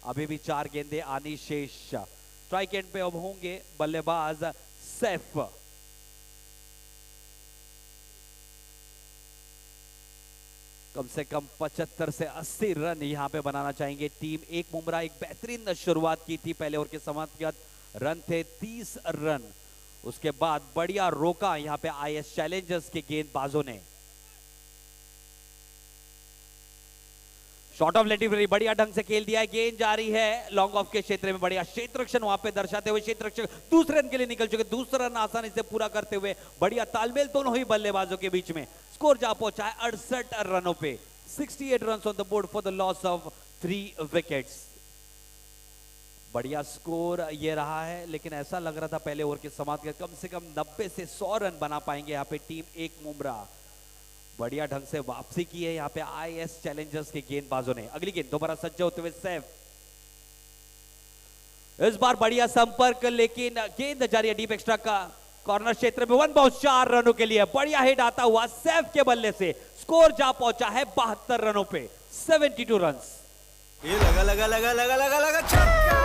अभी भी 4 गेंदें आनी शेष। स्ट्राइक एंड पे अब होंगे बल्लेबाज सैफ। कम से कम 75 से 80 रन यहां पे बनाना चाहेंगे टीम। एक मुमरा एक बेहतरीन शुरुआत की थी, पहले ओवर के समाप्ति के बाद रन थे 30 रन। उसके बाद बढ़िया रोका यहां पे आईएस चैलेंजर्स के गेंदबाजों ने। शॉर्ट ऑफ लेटिवरी बढ़िया ढंग से खेल दिया है, गेंद जा रही है लॉन्ग ऑफ के क्षेत्र में। बढ़िया क्षेत्र रक्षण वहां पे दर्शाते हुए क्षेत्र रक्षक दूसरे रन के लिए निकल चुके। दूसरा रन आसानी से पूरा करते हुए बढ़िया तालमेल दोनों ही बल्लेबाजों के बीच में। स्कोर जा पहुंचा है 68 रनों पे। 68 run on the board for the loss of 3 wickets. बढ़िया स्कोर ये रहा है, लेकिन ऐसा लग रहा था पहले ओवर के समाप्ति के कम से कम 90 से 100 रन बना पाएंगे यहाँ पे टीम एक मुमरा। बढ़िया ढंग से वापसी की है यहाँ पे आईएस चैलेंजर्स के गेंदबाजों ने। अगली गेंद दोबारा सज्ज होते हुए सैफ। इस बार बढ़िया संपर्क, लेकिन गेंद जारी है डीप एक्स्ट्रा का कॉर्नर क्षेत्र में। 1 बॉल 4 रनों के लिए बढ़िया हिट आता हुआ सैफ के बल्ले से। स्कोर जा पहुंचा है 72 रनों पे। 72 रन। ये लगा लगा लगा लगा लगा लगा छक्का।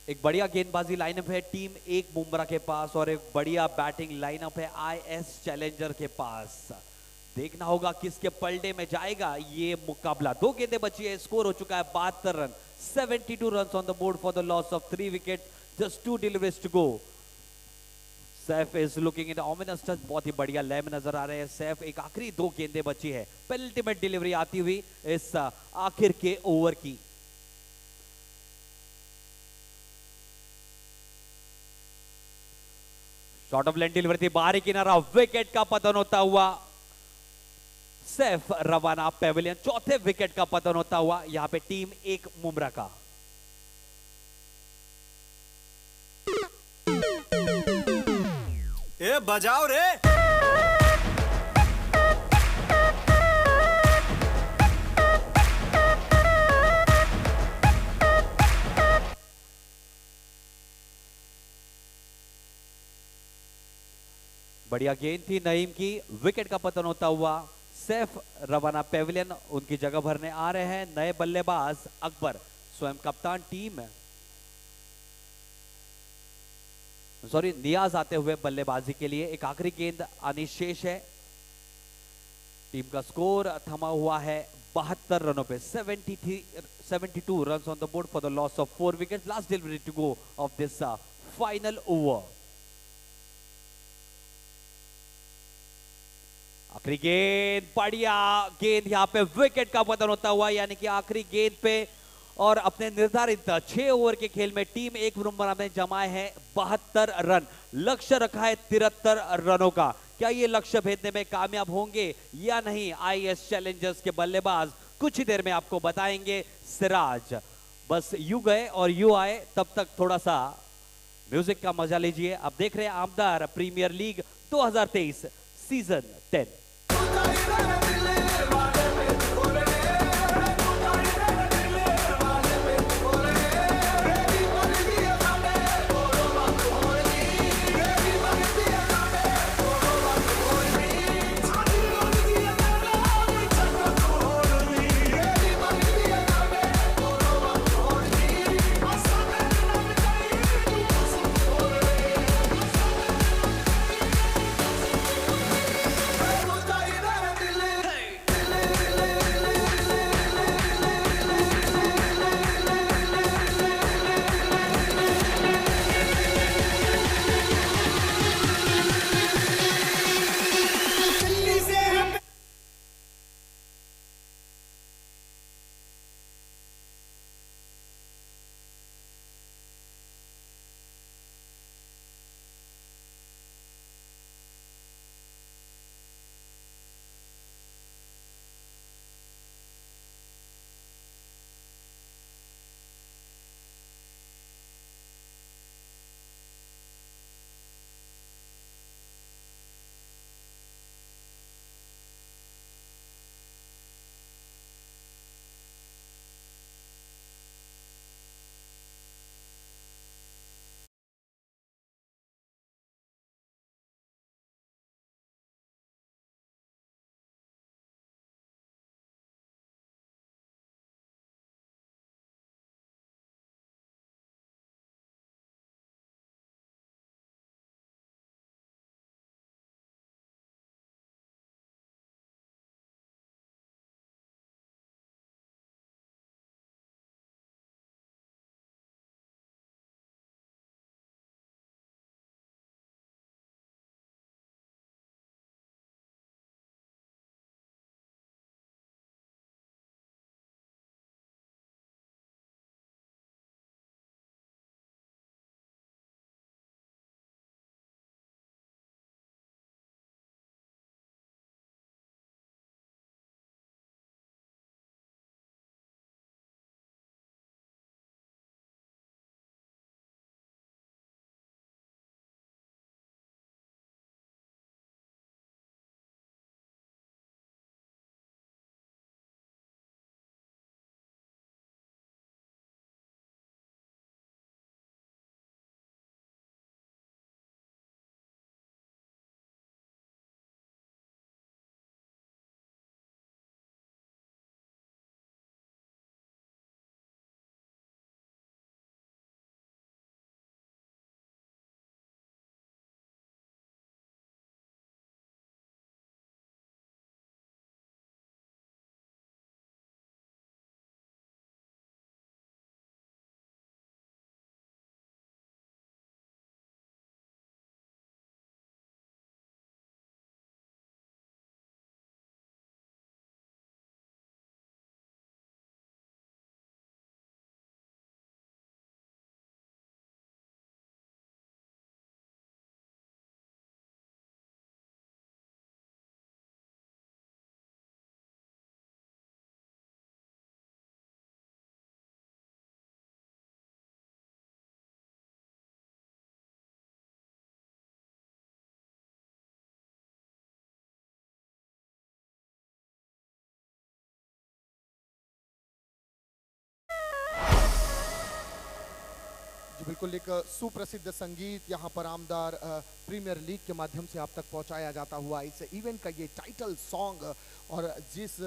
एक बढ़िया गेंदबाजी लाइनअप है टीम एक मुंब्रा के पास और एक बढ़िया बैटिंग लाइनअप है आईएस चैलेंजर के पास। देखना होगा किसके पलड़े में जाएगा ये मुकाबला। 2 गेंदें बची है, स्कोर हो चुका है 72 run. 72 run on the board for the loss of 3 wicket. Just 2 deliveries to go. Saif is looking in ominous touch. बहुत ही बढ़िया लय में नजर आ रहे हैं सैफ। एक आखिरी 2 गेंदें बची है, पेनल्टीमेट डिलीवरी आती हुई इस आखिर के ओवर की। शॉर्ट ऑफ लेंथ डिलीवरी थी, बाहरी किनारा, विकेट का पतन होता हुआ सैफ रवाना पेविलियन। 4थे विकेट का पतन होता हुआ यहां पे टीम एक मुमरा का। ए बजाओ रे। बढ़िया गेंद थी नईम की, विकेट का पतन होता हुआ सैफ रवाना पेविलियन। उनकी जगह भरने आ रहे हैं नए बल्लेबाज अकबर, स्वयं कप्तान टीम नियाज आते हुए बल्लेबाजी के लिए। एक आखिरी गेंद आनी शेष है। टीम का स्कोर थमा हुआ है 72 रनों पे। 72 run on the board for the loss of 4 wicket. Last delivery to go of this final over. आखिरी गेंद, बढ़िया गेंद, यहां पे विकेट का पतन होता हुआ, यानी कि आखिरी गेंद पे। और अपने निर्धारित 6 ओवर के खेल में टीम एक मुंब्रा ने जमाए हैं 72 रन। लक्ष्य रखा है 73 रनों का। क्या ये लक्ष्य भेदने में कामयाब होंगे या नहीं आईएस चैलेंजर्स के बल्लेबाज, कुछ ही देर में आपको बताएंगे सिराज। बस यू गए और यू आए, तब तक थोड़ा सा म्यूजिक का मजा लीजिए। आप देख रहे हैं आमदार प्रीमियर लीग 2023 सीजन 10। जी बिल्कुल, एक सुप्रसिद्ध संगीत यहाँ पर आमदार प्रीमियर लीग के माध्यम से आप तक पहुँचाया जाता हुआ इस इवेंट का ये टाइटल सॉन्ग, और जिस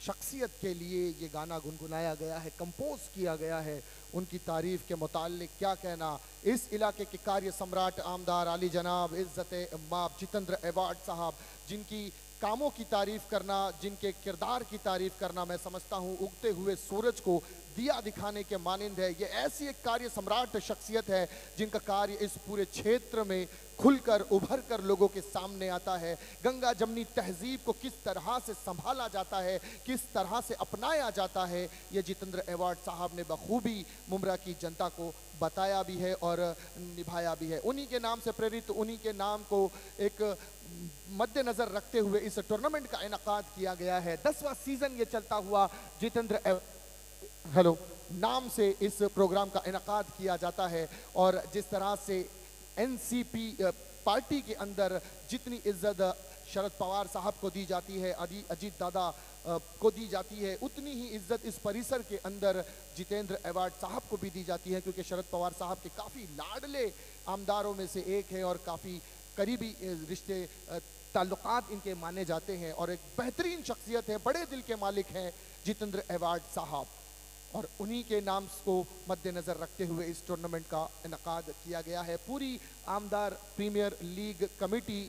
शख्सियत के लिए ये गाना गुनगुनाया गया है, कंपोज किया गया है, उनकी तारीफ के मुताल्लिक क्या कहना। इस इलाके के कार्य सम्राट आमदार आली जनाब इज्जत माब जितेंद्र एवार्ड साहब, जिनकी कामों की तारीफ करना, जिनके किरदार की तारीफ करना, मैं समझता हूँ उगते हुए सूरज को दिया दिखाने के मानिंद है। ये ऐसी एक कार्य सम्राट शख्सियत है जिनका कार्य इस पूरे क्षेत्र में खुलकर उभर कर लोगों के सामने आता है। गंगा जमनी तहजीब को किस तरह से संभाला जाता है, किस तरह से अपनाया जाता है, ये जितेंद्र एवार्ड साहब ने बखूबी मुंब्रा की जनता को बताया भी है और निभाया भी है। उन्हीं के नाम से प्रेरित, उन्हीं के नाम को एक मद्देनजर रखते हुए इस टूर्नामेंट का इनकाद किया गया है। 10वां सीजन ये चलता हुआ जितेंद्र हेलो नाम से इस प्रोग्राम का इनकाद किया जाता है। और जिस तरह से एनसीपी पार्टी के अंदर जितनी इज्जत शरद पवार साहब को दी जाती है, अजीत दादा को दी जाती है, उतनी ही इज्जत इस परिसर के अंदर जितेंद्र एवार्ड साहब को भी दी जाती है, क्योंकि शरद पवार साहब के काफ़ी लाडले आमदारों में से एक है और काफ़ी करीबी रिश्ते ताल्लुकात इनके माने जाते हैं और एक बेहतरीन शख्सियत है, बड़े दिल के मालिक हैं जितेंद्र एवार्ड साहब। और उन्हीं के नाम को मद्देनज़र रखते हुए इस टूर्नामेंट का इनकाद किया गया है। पूरी आमदार प्रीमियर लीग कमेटी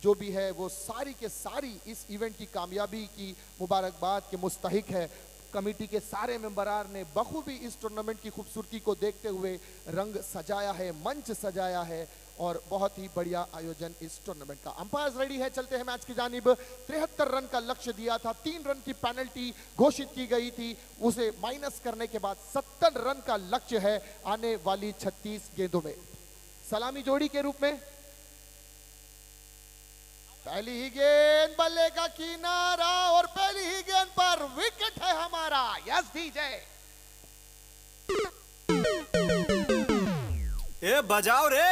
जो भी है वो सारी के सारी इस इवेंट की कामयाबी की मुबारकबाद के मुस्तहिक है। कमेटी के सारे मेंबरान ने बखूबी इस टूर्नामेंट की खूबसूरती को देखते हुए रंग सजाया है, मंच सजाया है और बहुत ही बढ़िया आयोजन इस टूर्नामेंट का। अंपायर्स रेडी है, चलते हैं मैच की जानिब। 73 रन का लक्ष्य दिया था, 3 रन की पेनल्टी घोषित की गई थी, उसे माइनस करने के बाद 70 रन का लक्ष्य है आने वाली 36 गेंदों में। सलामी जोड़ी के रूप में पहली ही गेंद बल्ले का किनारा और पहली ही गेंद पर विकेट है हमारा। यस डीजे, ए बजाओ रे।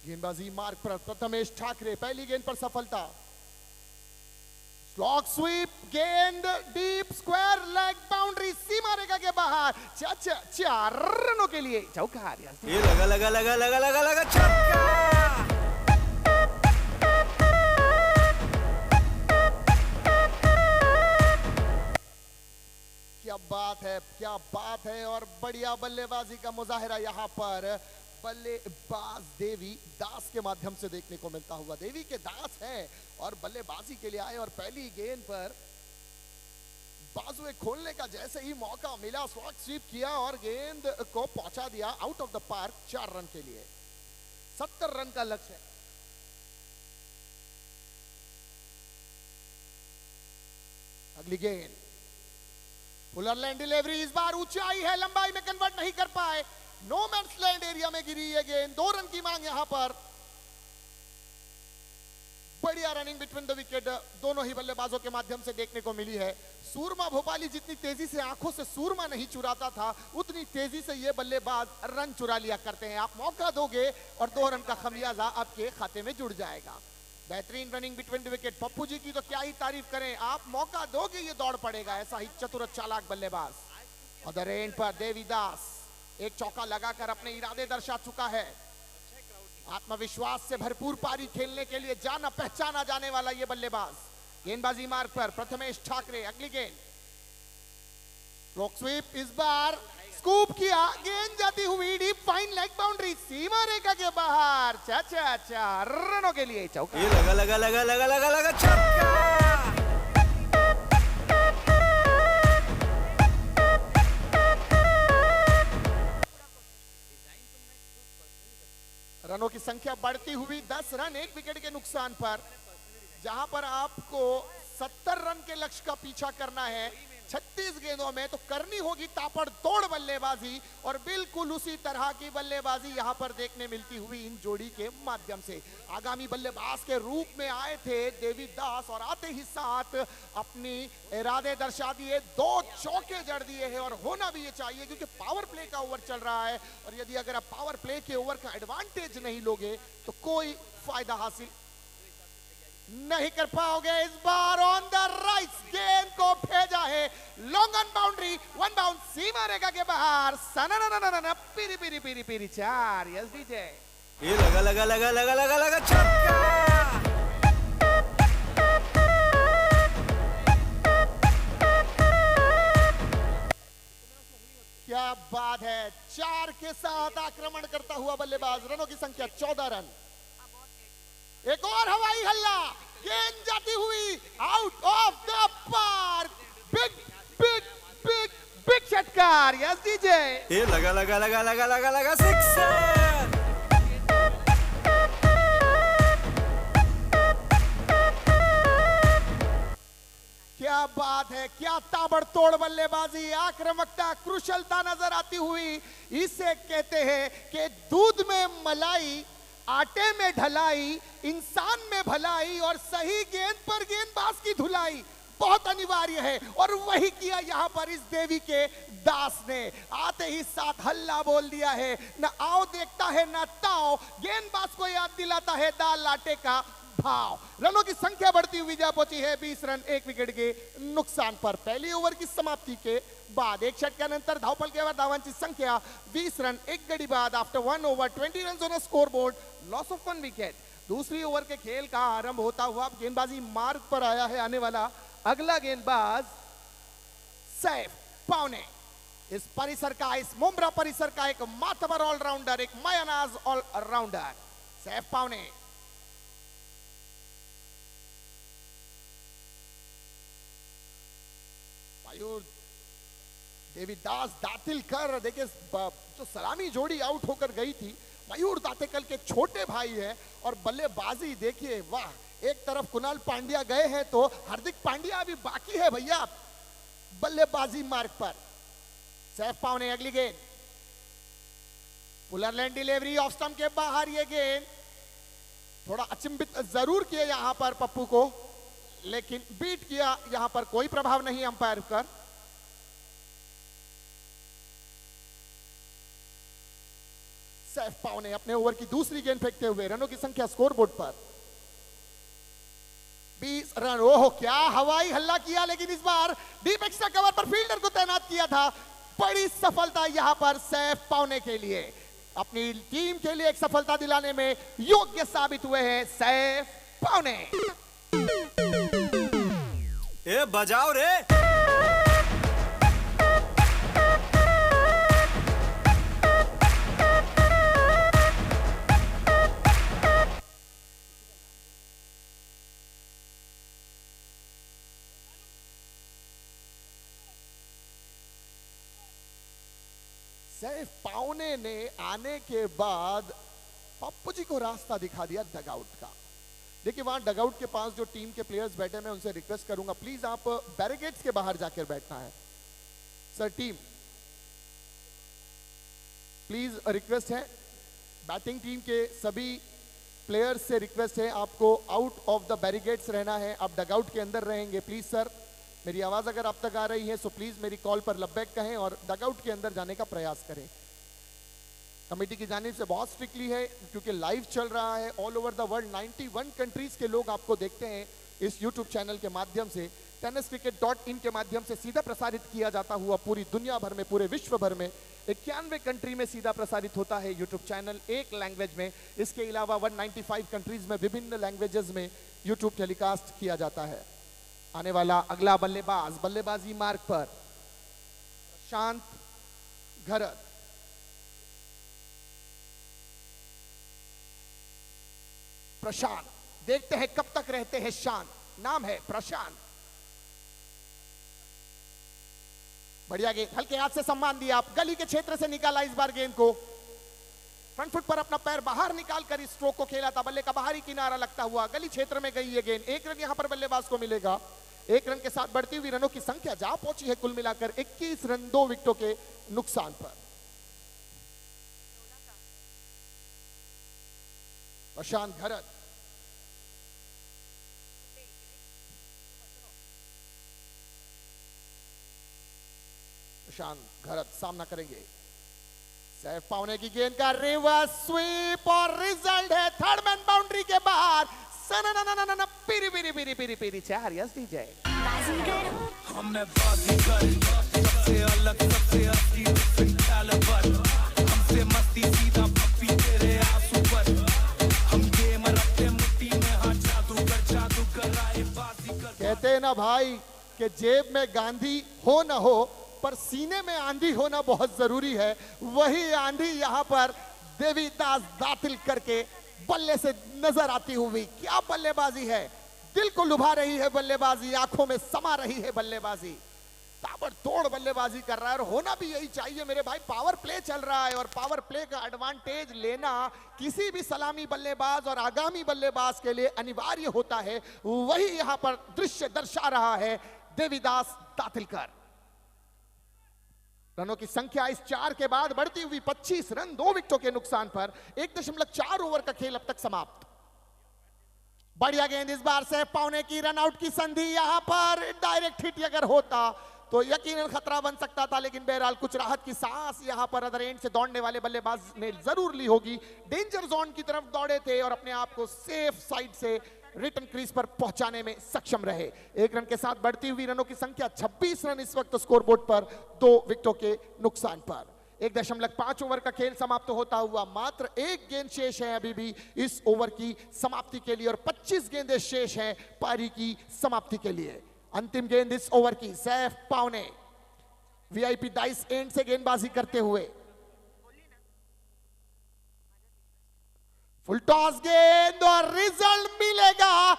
गेंदबाजी मार्ग पर प्रथमेश ठाकरे, पहली गेंद पर सफलता। स्लॉक स्वीप, गेंद डीप स्क्वायर लेग बाउंड्री, सीमा रेखा के बाहर। 4 रनों के लिए चौका। ये लगा लगा लगा लगा लगा लगा छक्का। क्या बात है, क्या बात है। और बढ़िया बल्लेबाजी का मुजाहिरा यहाँ पर बल्लेबाज देवी दास के माध्यम से देखने को मिलता हुआ। देवी के दास हैं और बल्लेबाजी के लिए आए और पहली गेंद पर बाजुए खोलने का जैसे ही मौका मिला, स्लॉक स्वीप किया और गेंद को पहुंचा दिया out of the park 4 run के लिए। 70 रन का लक्ष्य है। अगली गेंद पुलरलैंड डिलीवरी, इस बार ऊंचाई है, लंबाई में कन्वर्ट नहीं कर पाए। नो मैन्स लैंड एरिया में गिरी ये गेंद। 2 रन की मांग यहां पर। बढ़िया रनिंग बिटवीन द विकेट दोनों ही बल्लेबाजों के माध्यम से देखने को मिली है। सूरमा भोपाली जितनी तेजी से आंखों से सूरमा नहीं चुराता था, उतनी तेजी से ये बल्लेबाज रन चुरा लिया करते हैं। आप मौका दोगे और 2 रन का खमियाजा आपके खाते में जुड़ जाएगा। बेहतरीन running between the wicket. Pappu ji की तो क्या ही तारीफ करें, आप मौका दोगे ये दौड़ पड़ेगा, ऐसा ही चतुर चालाक बल्लेबाज। और द रेन पर देवीदास एक चौका लगाकर अपने इरादे दर्शा चुका है। आत्मविश्वास से भरपूर पारी खेलने के लिए जाना पहचाना जाने वाला ये बल्लेबाज। गेंदबाजी मार्ग पर प्रथमेश ठाकरे, अगली गेंद स्ट्रोक स्वीप, इस बार स्कूप किया, गेंद जाती हुई डीप फाइन लेग बाउंड्री, सीमा रेखा के बाहर। चाचा रनों के लिए चौका। ये लगा लगा लगा लगा लगा लगा छक्का। रनों की संख्या बढ़ती हुई 10 रन, 1 विकेट के नुकसान पर, जहां पर आपको 70 रन के लक्ष्य का पीछा करना है 36 गेंदों में, तो करनी होगी ताबड़तोड़ बल्लेबाजी। और बिल्कुल उसी तरह की बल्लेबाजी यहां पर देखने मिलती हुई इन जोड़ी के माध्यम से। आगामी बल्लेबाज के रूप में आए थे डेविड दास और आते ही साथ अपनी इरादे दर्शा दिए, 2 चौके जड़ दिए हैं। और होना भी ये चाहिए क्योंकि पावर प्ले का ओवर चल रहा है, और यदि अगर आप पावर प्ले के ओवर का एडवांटेज नहीं लोगे तो कोई फायदा हासिल नहीं कर पाओगे। इस बार ऑन द राइट, गेंद को भेजा है लॉन्ग ऑन बाउंड्री, 1 बाउंड, सीमा रेखा के बाहर। सना पीरी पीरी पीरी पीरी 4। Yes DJ. ये लगा लगा लगा लगा लगा लगा छक्का। क्या बात है, 4 के साथ आक्रमण करता हुआ बल्लेबाज। रनों की संख्या 14 रन। एक और हवाई हल्ला, गेंद जाती हुई out of the park. Big big big big षटकार। Yes DJ. ये लगा लगा लगा लगा लगा लगा सिक्सर। क्या बात है, क्या ताबड़तोड़ बल्लेबाजी, आक्रामकता, कुशलता नजर आती हुई। इसे कहते हैं कि दूध में मलाई, आटे में ढलाई, इंसान में भलाई, और सही गेंद पर गेंदबाज की धुलाई बहुत अनिवार्य है। और वही किया यहां पर इस देवी के दास ने। आते ही साथ हल्ला बोल दिया है, न आओ देखता है न ताओ, गेंदबाज को याद दिलाता है दाल आटे का भाव। रनों की संख्या बढ़ती हुई जा पहुंची है 20 रन, 1 विकेट के नुकसान पर। पहली ओव्हर की समाप्ती के बाद 1 षटकानंतर धावफल केवळ धावांची संख्या 20 रन, 1 गडी बाद। After 1 over 20 run on scoreboard, loss of 1 wicket. दूसरी ओवर के खेल का आरंभ होता हुआ गेंदबाजी मार्ग पर आया है आने वाला अगला गेंदबाज सैफ पावने। इस परिसर का, इस मुंब्रा परिसर का एक मातबर ऑलराउंडर, एक मायानाज ऑलराउंडर सैफ पावने। मयूर डेविड दास दातिलकर, देखिए जो सलामी जोड़ी आउट होकर गई थी, मयूर दातिलकर के छोटे भाई है। और बल्लेबाजी देखिए, वाह। एक तरफ कुणाल पांड्या गए हैं तो हार्दिक पांड्या अभी बाकी है भैया बल्लेबाजी मार्ग पर। सैफ पावने अगली गेंद, puller land delivery, off stump के बाहर। ये गेंद थोड़ा अचंभित जरूर किया यहां पर पप्पू को, लेकिन बीट किया, यहां पर कोई प्रभाव नहीं अंपायर कर। सैफ पावने अपने ओवर की दूसरी गेंद फेंकते हुए, रनों की संख्या स्कोरबोर्ड पर 20 रन। ओहो, क्या हवाई हल्ला किया, लेकिन इस बार डीप एक्स्ट्रा कवर पर फील्डर को तैनात किया था। बड़ी सफलता यहां पर सैफ पावने के लिए, अपनी टीम के लिए एक सफलता दिलाने में योग्य साबित हुए हैं सैफ पावने। ए बजाओ रे। सैफ पावने ने आने के बाद पप्पू जी को रास्ता दिखा दिया डगआउट का। देखिए वहां डगआउट के पास जो टीम के प्लेयर्स बैठे, मैं उनसे रिक्वेस्ट करूंगा प्लीज आप बैरिकेड्स के बाहर जाकर बैठना है। सर टीम प्लीज रिक्वेस्ट है, बैटिंग टीम के सभी प्लेयर्स से रिक्वेस्ट है, आपको आउट ऑफ द बैरिकेड्स रहना है, आप डगआउट के अंदर रहेंगे प्लीज। सर मेरी आवाज अगर आप तक आ रही है सो प्लीज मेरी कॉल पर लबैक कहें और डगआउट के अंदर जाने का प्रयास करें। कमेटी की जानिब से बहुत स्ट्रिक्टली है क्योंकि लाइव चल रहा है all over the world, 91 countries के लोग आपको देखते हैं इस यूट्यूब चैनल के माध्यम से। TennisCricket.in के माध्यम से सीधा प्रसारित किया जाता हुआ पूरी दुनिया भर में, पूरे विश्व भर में 91 कंट्री में सीधा प्रसारित होता है यूट्यूब चैनल, एक लैंग्वेज में। इसके अलावा 195 कंट्रीज में विभिन्न लैंग्वेजेस में यूट्यूब टेलीकास्ट किया जाता है। आने वाला अगला बल्लेबाज बल्लेबाजी मार्ग पर, शांत घरत, प्रशांत, देखते हैं कब तक रहते हैं शांत। नाम है प्रशांत। बढ़िया गेंद, हल्के हाथ से सम्मान दिया, आप गली के क्षेत्र से निकाला इस बार गेंद को। फ्रंट फुट पर अपना पैर बाहर निकालकर इस स्ट्रोक को खेला था, बल्ले का बाहरी किनारा लगता हुआ गली क्षेत्र में गई ये गेंद। 1 रन यहां पर बल्लेबाज को मिलेगा। 1 रन के साथ बढ़ती हुई रनों की संख्या जा पहुंची है कुल मिलाकर 21 रन 2 विकेटों के नुकसान पर। प्रशांत घरत, प्रशांत घरत सामना करेंगे। सैफ पावने की गेंद का रिवर्स स्वीप और रिजल्ट है थर्ड मैन बाउंड्री के बाहर। सना पीरी पीरी पीरी पीरी पीरी 4। यस डीजे, हमने बाजीगर सबसे अलग सबसे असली डिफरेंट कैलिबर, हमसे मस्ती सीधा पप्पी तेरे आंसू पर, हम गेम रखते मुट्ठी में, हाँ जादूगर आए बाजीगर। कहते हैं ना भाई कि जेब में गांधी हो ना हो पर सीने में आंधी होना बहुत जरूरी है। वही आंधी यहां पर देवीदास दातिल करके बल्ले से नजर आती हुई। क्या बल्लेबाजी है, दिल को लुभा रही है बल्लेबाजी, आंखों में समा रही है बल्लेबाजी। ताबड़तोड़ बल्लेबाजी कर रहा है और होना भी यही चाहिए मेरे भाई। पावर प्ले चल रहा है और पावर प्ले का एडवांटेज लेना किसी भी सलामी बल्लेबाज और आगामी बल्लेबाज के लिए अनिवार्य होता है। वही यहां पर दृश्य दर्शा रहा है देवीदास दातिलकर। रनों की संख्या इस 4 के बाद बढ़ती हुई 25 रन 2 विकेटों के नुकसान पर। 1.4 ओवर का खेल अब तक समाप्त। बढ़िया गेंद इस बार से पावने की, रन आउट की संधि यहां पर। डायरेक्ट हिट अगर होता तो यकीनन खतरा बन सकता था, लेकिन बहरहाल कुछ राहत की सांस यहां पर अदर एंड से दौड़ने वाले बल्लेबाज ने जरूर ली होगी। डेंजर जोन की तरफ दौड़े थे और अपने आप को सेफ साइड से रिटर्न क्रीज पर पहुंचाने में सक्षम रहे। 1 रन के साथ बढ़ती हुई रनों की संख्या 26 रन इस वक्त स्कोरबोर्ड पर 2 विकेटों के नुकसान पर। 1.5 ओवर का खेल समाप्त होता हुआ मात्र 1 गेंद शेष है अभी भी इस ओवर की समाप्ति के लिए और 25 गेंदें शेष हैं पारी की समाप्ति के लिए। अंतिम गेंद इस ओवर की, सैफ पावने वीआईपी डाइस एंड से गेंदबाजी करते हुए। फुल टॉस गेंद और रिजल्ट मिलेगा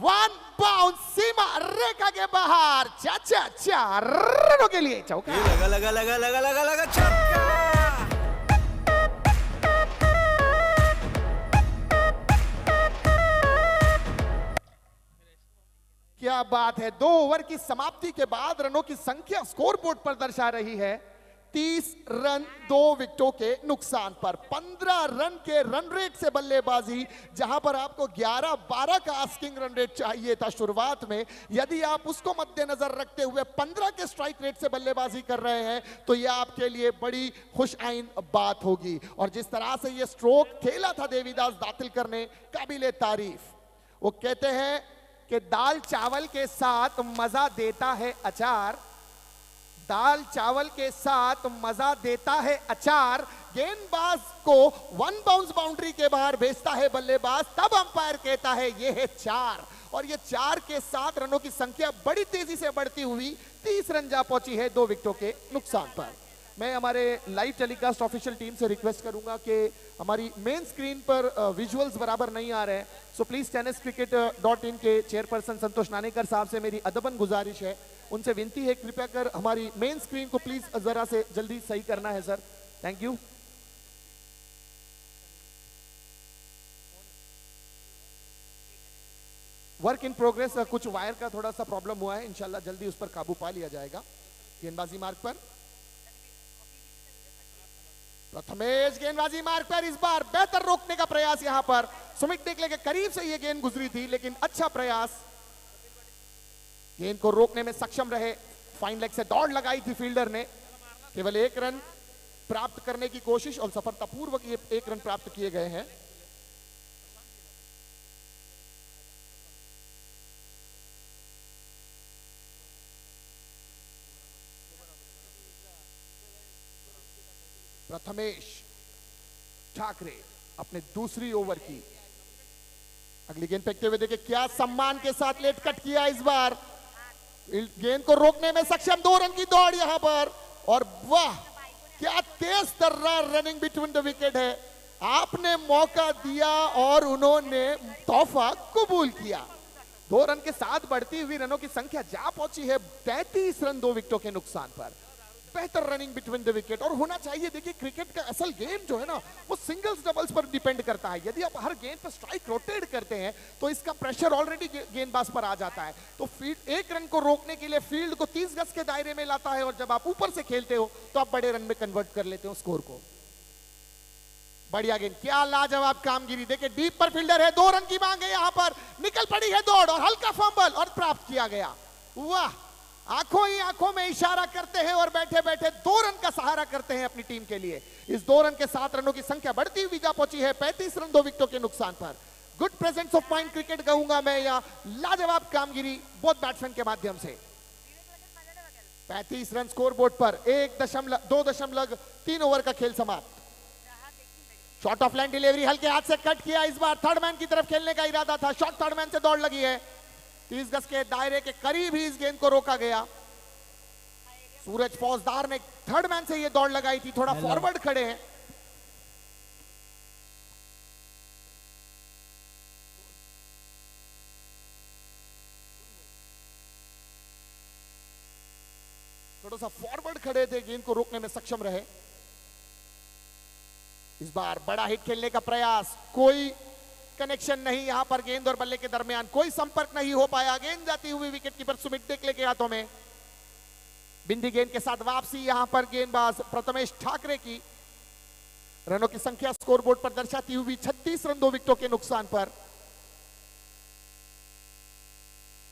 1 बाउंस सीमा रेखा के बाहर। 4 रनों के लिए चौका। लगा लगा लगा लगा लगा लगा छक्का। क्या बात है, 2 ओवर की समाप्ति के बाद रनों की संख्या स्कोरबोर्ड पर दर्शा रही है 30 रन 2 विकेटों के नुकसान पर। 15 रन के रन रेट से बल्लेबाजी, जहां पर आपको 11-12 का आस्किंग रन रेट चाहिए था शुरुआत में। यदि आप उसको मद्देनजर रखते हुए 15 के स्ट्राइक रेट से बल्लेबाजी कर रहे हैं तो यह आपके लिए बड़ी खुशआइन बात होगी। और जिस तरह से यह स्ट्रोक खेला था देवीदास दातिलकर ने, काबिले तारीफ। वो कहते हैं कि दाल चावल के साथ मजा देता है अचार, दाल चावल के साथ मजा देता है अचार। गेंदबाज को 1 बाउंस बाउंड्री के बाहर भेजता है बल्लेबाज, तब अंपायर कहता है ये है 4। और ये 4 के साथ रनों की संख्या बड़ी तेजी से बढ़ती हुई 30 रन जा पहुंची है 2 विकेटों के नुकसान पर। मैं हमारे लाइव टेलीकास्ट ऑफिशियल टीम से रिक्वेस्ट करूंगा कि हमारी मेन स्क्रीन पर विजुअल्स बराबर नहीं आ रहे हैं, सो प्लीज TennisCricket.in के चेयरपर्सन संतोष नानेकर साहब से मेरी अदबन गुजारिश है, उनसे विनती है कृपया कर हमारी मेन स्क्रीन को प्लीज जरा से जल्दी सही करना है sir. Thank you. Work in progress, कुछ वायर का थोड़ा सा प्रॉब्लम हुआ है, इंशाल्लाह जल्दी उस पर काबू पा लिया जाएगा। गेंदबाजी मार्ग पर प्रथमेश, गेंदबाजी मार्ग पर इस बार बेहतर रोकने का प्रयास यहां पर। सुमित टेकले के करीब से यह गेंद गुजरी थी, लेकिन अच्छा प्रयास, गेंद को रोकने में सक्षम रहे। फाइन लेग से दौड़ लगाई थी फील्डर ने, केवल 1 रन प्राप्त करने की कोशिश और सफलतापूर्वक ये 1 रन प्राप्त किए गए हैं। प्रथमेश ठाकरे अपने दूसरी ओवर की अगली गेंद फेंकते हुए देखे क्या सम्मान के साथ लेट कट किया इस बार, गेंद को रोकने में सक्षम। 2 रन की दौड़ यहां पर और वाह क्या तेज तर्रार रनिंग बिटवीन द विकेट है। आपने मौका दिया और उन्होंने तोहफा कबूल किया। 2 रन के साथ बढ़ती हुई रनों की संख्या जा पहुंची है 33 रन 2 विकेटों के नुकसान पर। बेहतर रनिंग बिटवीन द विकेट और होना चाहिए। देखिए क्रिकेट का असल गेम जो है ना वो सिंगल्स डबल्स पर डिपेंड करता है। यदि आप हर गेंद पर स्ट्राइक रोटेट करते हैं तो इसका प्रेशर ऑलरेडी गेंदबाज पर आ जाता है। तो फील्ड 1 रन को रोकने के लिए फील्ड को 30 गज के दायरे में लाता है और जब आप ऊपर से खेलते हो तो आप बड़े रन में कन्वर्ट कर लेते हो स्कोर को। बढ़िया गेंद, क्या लाजवाब कामगिरी। देखिए डीप पर फील्डर है, 2 रन की मांग है, यहां पर निकल पड़ी है दौड़ और हल्का फंबल और प्राप्त किया गया। वाह, आंखों ही आंखों में इशारा करते हैं और बैठे बैठे 2 रन का सहारा करते हैं अपनी टीम के लिए। इस 2 रन के 7 रनों की संख्या बढ़ती हुई जा पहुंची है 35 रन 2 विकेटों के नुकसान पर। Good presence of mind cricket कहूंगा मैं, या लाजवाब कामगिरी बहुत बैट्समैन के माध्यम से। 35 रन स्कोर बोर्ड पर 2.3 ओवर का खेल समाप्त। शॉर्ट ऑफ लाइन डिलीवरी हल्के हाथ से कट किया। इस बार थर्ड मैन की तरफ खेलने का इरादा था, शॉर्ट थर्ड मैन से दौड़ लगी है। 30 गज के दायरे के करीब ही इस गेंद को रोका गया। सूरज फौजदार ने थर्ड मैन से ये दौड़ लगाई थी, थोड़ा फॉरवर्ड खड़े हैं। थोड़ा सा फॉरवर्ड खड़े थे, गेंद को रोकने में सक्षम रहे। इस बार बड़ा हिट खेलने का प्रयास, कोई कनेक्शन नहीं यहां पर गेंद और बल्ले के दरमियान, कोई संपर्क नहीं हो पाया। गेंद जाती हुई विकेट कीपर सुमित टेकले के हाथों में। बिंदी गेंद के साथ वापसी यहां पर गेंदबाज प्रथमेश ठाकरे की। रनों की संख्या स्कोरबोर्ड पर दर्शाती हुई 36 रन 2 विकेटों के नुकसान पर।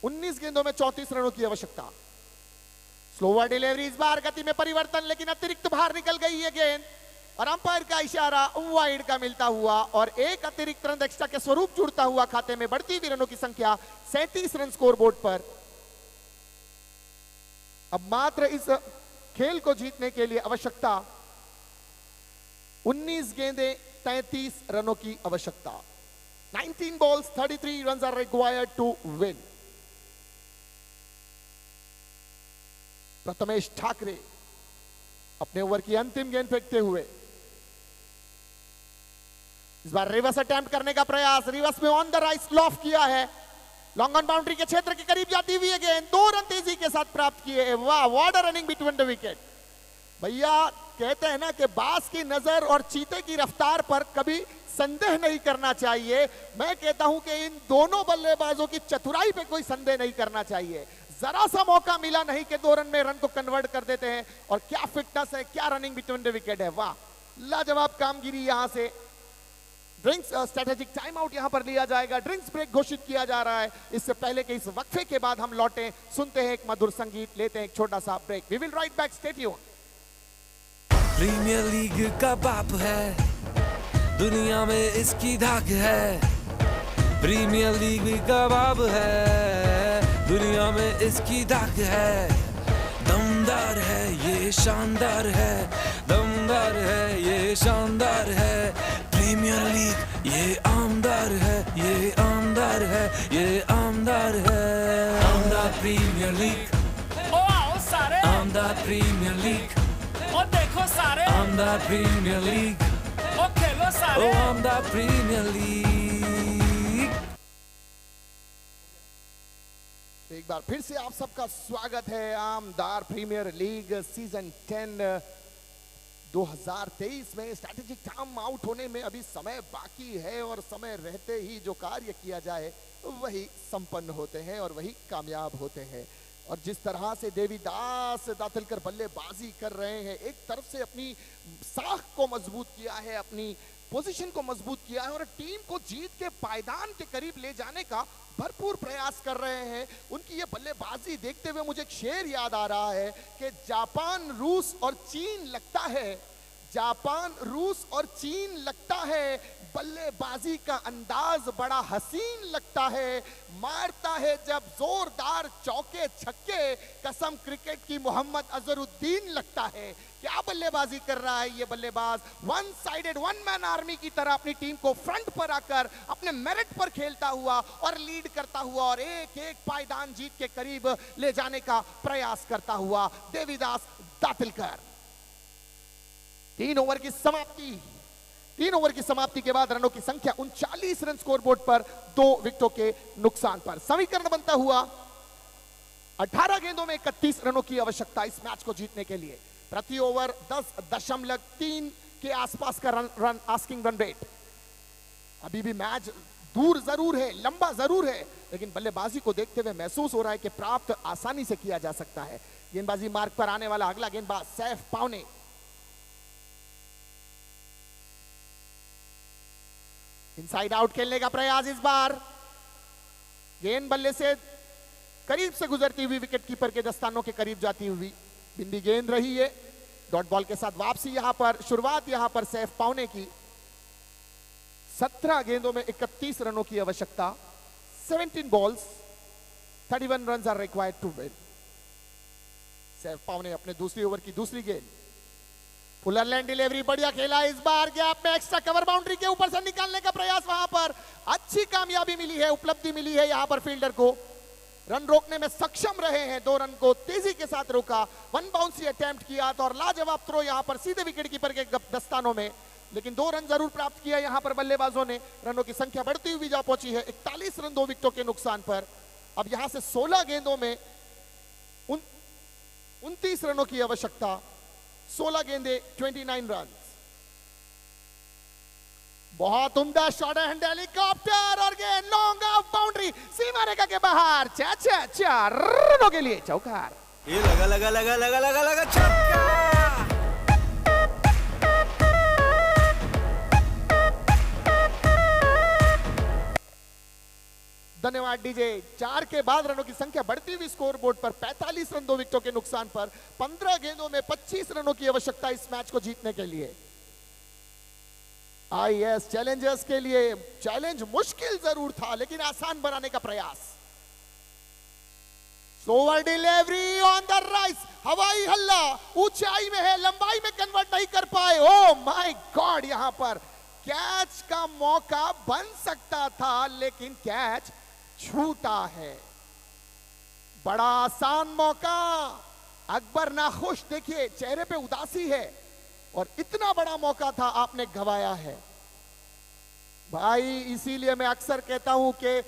19 गेंदों में 34 रनों की आवश्यकता। स्लोवर डिलीवरी, इस बार गति में परिवर्तन, लेकिन अतिरिक्त बाहर निकल गई है गेंद और अंपायर का इशारा वाइड का मिलता हुआ और एक अतिरिक्त रन एक्स्ट्रा के स्वरूप जुड़ता हुआ खाते में। बढ़ती हुई रनों की संख्या 37 रन स्कोरबोर्ड पर। अब मात्र इस खेल को जीतने के लिए आवश्यकता 19 गेंदें 33 रनों की आवश्यकता। 19 balls 33 runs are required to win। Prathamesh Thackeray अपने ओवर की अंतिम गेंद फेंकते हुए इस बार रिवर्स अटेम्प्ट करने का प्रयास। रिवर्स में ऑन द राइट लॉफ किया है, लॉन्ग ऑन बाउंड्री के क्षेत्र के करीब जाती हुई है गेंद। 2 रन तेजी के साथ प्राप्त किए। वाह, what a running between the wicket. भैया कहते हैं ना कि बाज की नजर और चीते की रफ्तार पर कभी संदेह नहीं करना चाहिए। मैं कहता हूं कि इन दोनों बल्लेबाजों की चतुराई पे कोई संदेह नहीं करना चाहिए। जरा सा मौका मिला नहीं कि 2 रन में रन को कन्वर्ट कर देते हैं। और क्या फिटनेस है, क्या रनिंग बिटवीन द विकेट है। वाह, लाजवाब कामगिरी। यहां से ड्रिंक्स स्ट्रेटेजिक टाइम आउट यहां पर लिया जाएगा। ड्रिंक्स ब्रेक घोषित किया जा रहा है। इससे पहले कि इस वक्फे के बाद हम लौटें, सुनते हैं एक मधुर संगीत, लेते हैं एक छोटा सा break. We will right back, stay tuned. Premier league का बाप है, दुनिया में इसकी धाक है। प्रीमियर लीग का बाप है, दुनिया में इसकी धाक है। दमदार है ये, शानदार है, दमदार है ये, शानदार है। प्रीमियर लीग ये आमदार है, ये आमदार है, ये आमदार है। आमदार प्रीमियर लीग, ओ आओ सारे, आमदार प्रीमियर लीग, ओ देखो सारे, आमदार प्रीमियर लीग, ओ खेलो सारे, ओ आमदार प्रीमियर लीग। एक बार फिर से आप सबका स्वागत है आमदार प्रीमियर लीग सीजन 10 2023 में। स्ट्रैटेजिक टाइम आउट होने में अभी समय बाकी है और समय रहते ही जो कार्य किया जाए वही संपन्न होते हैं और वही कामयाब होते हैं। और जिस तरह से देवीदास दातिलकर बल्लेबाजी कर रहे हैं, एक तरफ से अपनी साख को मजबूत किया है, अपनी पोजीशन को मजबूत किया है और टीम को जीत के पायदान के करीब ले जाने का भरपूर प्रयास कर रहे हैं। उनकी ये बल्लेबाजी देखते हुए मुझे एक शेर याद आ रहा है कि जापान, रूस और चीन लगता है, जापान, रूस और चीन लगता है। बल्लेबाजी का अंदाज बड़ा हसीन लगता है, मारता है जब जोरदार चौके छक्के, कसम क्रिकेट की मोहम्मद अजहरुद्दीन लगता है। क्या बल्लेबाजी कर रहा है ये बल्लेबाज, one sided one man army की तरह अपनी टीम को फ्रंट पर आकर अपने मेरिट पर खेलता हुआ और लीड करता हुआ और एक एक पायदान जीत के करीब ले जाने का प्रयास करता हुआ देवीदास दातिलकर। 3 ओवर की समाप्ति। 3 ओवर की समाप्ति के बाद रनों की संख्या 39 रन स्कोरबोर्ड पर 2 विकेटों के नुकसान पर। समीकरण बनता हुआ 18 गेंदों में 31 रनों की आवश्यकता इस मैच को जीतने के लिए। प्रति ओवर 10.3 के आसपास का रन आस्किंग रन रेट। अभी भी मैच दूर जरूर है, लंबा जरूर है, लेकिन बल्लेबाजी को देखते हुए महसूस हो रहा है कि प्राप्त आसानी से किया जा सकता है। गेंदबाजी मार्ग पर आने वाला अगला गेंदबाज सैफ पावने। इनसाइड आउट खेलने का प्रयास इस बार। गेंद बल्ले से करीब से गुजरती हुई विकेट कीपर के दस्तानों के करीब जाती हुई बिंदी गेंद रही है। डॉट बॉल के साथ वापसी यहां पर, शुरुआत यहां पर सैफ पावने की। 17 गेंदों में 31 रनों की आवश्यकता। 17 balls 31 runs are required to win. Saif Pawne अपने दूसरी ओवर की दूसरी गेंद। फुलरलैंड डिलीवरी बढ़िया खेला इस बार। गैप में एक्स्ट्रा कवर बाउंड्री के ऊपर से निकालने का प्रयास, वहां पर अच्छी कामयाबी मिली है, उपलब्धि मिली है यहां पर फील्डर को। रन रोकने में सक्षम रहे हैं, 2 रन को तेजी के साथ रोका। 1 बाउंसी अटेम्प्ट किया था और लाजवाब थ्रो यहां पर सीधे विकेट कीपर के दस्तानों में, लेकिन 2 रन जरूर प्राप्त किया यहां पर बल्लेबाजों ने। रनों की संख्या बढ़ती हुई जा पहुंची है 41 रन 2 विकेटों के नुकसान पर। अब यहां से 16 गेंदों में 29 रनों की आवश्यकता। 16 गेंदे 29 रन। बहुत उम्दा शॉट है, हेलीकॉप्टर और गेंद लॉन्ग ऑफ बाउंड्री, सीमा रेखा के बाहर। 4 रनों के लिए चौकार। ये लगा लगा लगा लगा लगा लगा छक्का। धन्यवाद डीजे। 4 के बाद रनों की संख्या बढ़ती हुई स्कोरबोर्ड पर 45 रन 2 विकेटों के नुकसान पर। 15 गेंदों में 25 रनों की आवश्यकता इस मैच को जीतने के लिए। आईएएस चैलेंजर्स के लिए चैलेंज मुश्किल जरूर था, लेकिन आसान बनाने का प्रयास। Over delivery on the rice, हवाई हल्ला, ऊंचाई में है, लंबाई में कन्वर्ट नहीं कर पाए। ओ माय गॉड, यहां पर कैच का मौका बन सकता था, लेकिन कैच छूटा है। बड़ा आसान मौका। अकबर नाखुश, देखिए चेहरे पे उदासी है, और इतना बड़ा मौका था, आपने गंवाया है भाई। इसीलिए मैं अक्सर कहता हूं कि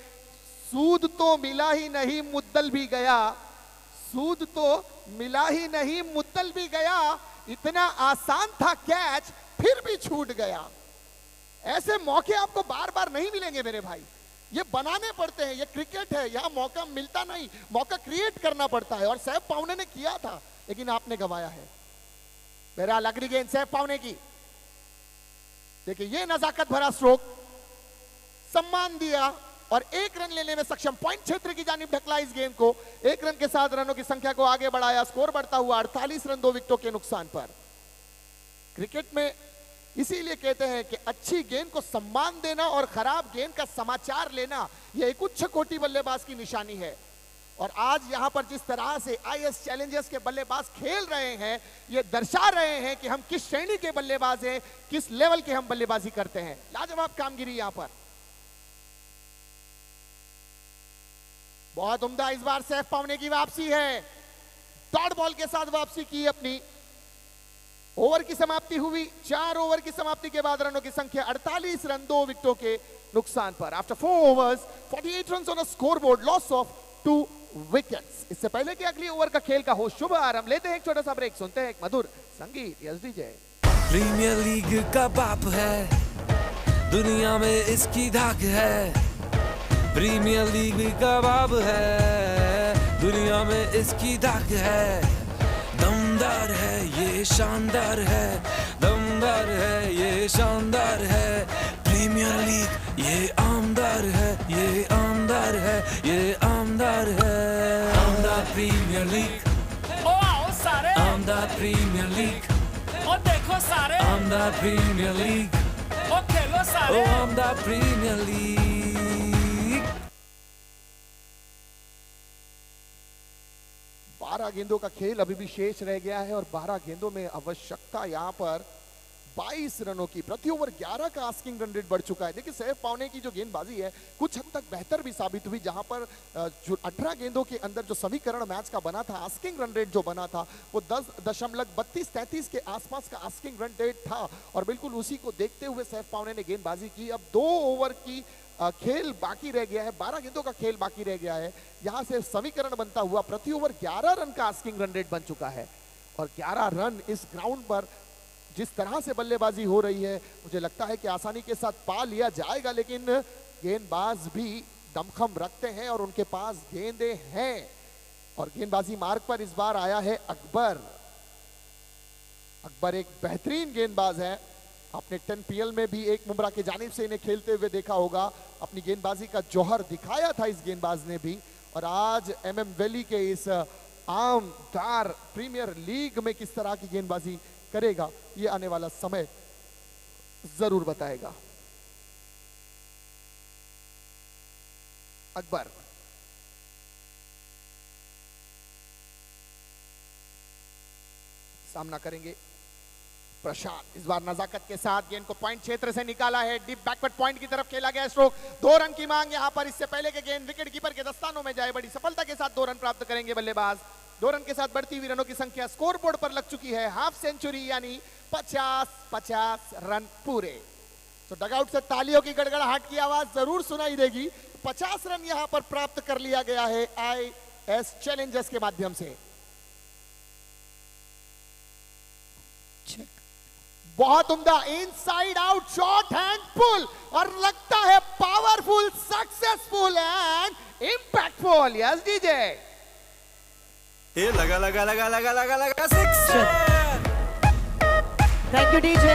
सूद तो मिला ही नहीं, मुद्दल भी गया। सूद तो मिला ही नहीं, मुद्दल भी गया। इतना आसान था कैच, फिर भी छूट गया। ऐसे मौके आपको बार बार नहीं मिलेंगे मेरे भाई, ये बनाने पड़ते हैं। ये क्रिकेट है, यहां मौका मिलता नहीं, मौका क्रिएट करना पड़ता है, और सैफ पावने ने किया था, लेकिन आपने गंवाया है। बहरहाल अगली गेंद सैफ पावने की। देखिए ये नजाकत भरा स्ट्रोक, सम्मान दिया और 1 रन लेने में सक्षम। पॉइंट क्षेत्र की जानिब ढकला इस गेंद को। 1 रन के साथ रनों की संख्या को आगे बढ़ाया। स्कोर बढ़ता हुआ 48 रन 2 विकेटों के नुकसान पर। क्रिकेट में इसीलिए कहते हैं कि अच्छी गेंद को सम्मान देना और खराब गेंद का समाचार लेना, यह एक उच्च कोटि बल्लेबाज की निशानी है। और आज यहां पर जिस तरह से आईएएस चैलेंजर्स के बल्लेबाज खेल रहे हैं, ये दर्शा रहे हैं कि हम किस श्रेणी के बल्लेबाज हैं, किस लेवल के हम बल्लेबाजी करते हैं। लाजवाब कामगिरी यहां पर। बहुत उम्दा इस बार सैफ पावने की वापसी है। डॉट बॉल के साथ वापसी की अपनी। ओवर की समाप्ति हुई। 4 ओवर की समाप्ति के बाद रनों की संख्या 48 रन 2 विकेटों के नुकसान पर। After 4 overs 48 run on a scoreboard, loss of 2 wickets. इससे पहले कि अगली ओवर का खेल का हो शुभ आरंभ, लेते हैं एक छोटा सा ब्रेक, सुनते हैं एक मधुर संगीत। Yes DJ. प्रीमियर लीग का बाप है, दुनिया में इसकी धाक है। प्रीमियर लीग का बाप है, दुनिया में इसकी धाक है। दमदार है ये, शानदार है, दमदार है ये, शानदार है। प्रीमियर लीग ये आमदार है, ये आमदार है, ये आमदार है। आमदार प्रीमियर लीग, ओ आओ सारे, आमदार प्रीमियर लीग, ओ देखो सारे, आमदार प्रीमियर लीग, ओ खेलो सारे। ओ आमदार प्रीमियर लीग। 12 गेंदों का खेल अभी भी शेष रह गया है, और 12 गेंदों में आवश्यकता यहां पर 22 रनों की, प्रति ओवर 11 का आस्किंग रन रेट बढ़ चुका है। देखिए सैफ पावने की जो गेंदबाजी है कुछ हद तक बेहतर भी साबित हुई, जहां पर जो 18 गेंदों के अंदर जो समीकरण मैच का बना था, आस्किंग रन रेट जो बना था वो 10.32-33 के आसपास का आस्किंग रन रेट था, और बिल्कुल उसी को देखते हुए सैफ पावने ने गेंदबाजी की। अब 2 ओवर की खेल बाकी रह गया है, 12 गेंदों का खेल बाकी रह गया है। यहां से समीकरण बनता हुआ प्रति ओवर 11 रन का आस्किंग रन रेट बन चुका है, और 11 रन इस ग्राउंड पर जिस तरह से बल्लेबाजी हो रही है मुझे लगता है कि आसानी के साथ पा लिया जाएगा, लेकिन गेंदबाज भी दमखम रखते हैं और उनके पास गेंदें हैं, और गेंदबाजी मार्ग पर इस बार आया है अकबर। अकबर एक बेहतरीन गेंदबाज है, आपने 10 PL में भी एक मुंब्रा की जानिब से इन्हें खेलते हुए देखा होगा, अपनी गेंदबाजी का जौहर दिखाया था इस गेंदबाज ने भी, और आज MM वैली के इस आमदार प्रीमियर लीग में किस तरह की गेंदबाजी करेगा ये आने वाला समय जरूर बताएगा। अकबर सामना करेंगे प्रशांत, इस बार नजाकत के साथ गेंद को पॉइंट क्षेत्र से निकाला है, डीप बैकवर्ड पॉइंट की तरफ खेला गया स्ट्रोक, 2 रन की मांग यहां पर। इससे पहले के गेंद विकेट कीपर के दस्तानों में जाए, बड़ी सफलता के साथ 2 रन प्राप्त करेंगे बल्लेबाज। 2 रन के साथ बढ़ती हुई रनों की संख्या स्कोर बोर्ड पर लग चुकी है हाफ सेंचुरी, यानी 50 रन पूरे। तो डगआउट से तालियों की गड़गड़ाहट की आवाज जरूर सुनाई देगी। 50 रन यहां पर प्राप्त कर लिया गया है IS चैलेंजर्स के माध्यम से। बहुत उम्दा इनसाइड आउट शॉट हैंड पुल, और लगता है powerful, successful and impactful. Yes DJ, ये लगा लगा लगा लगा लगा लगा 6। Thank you, DJ.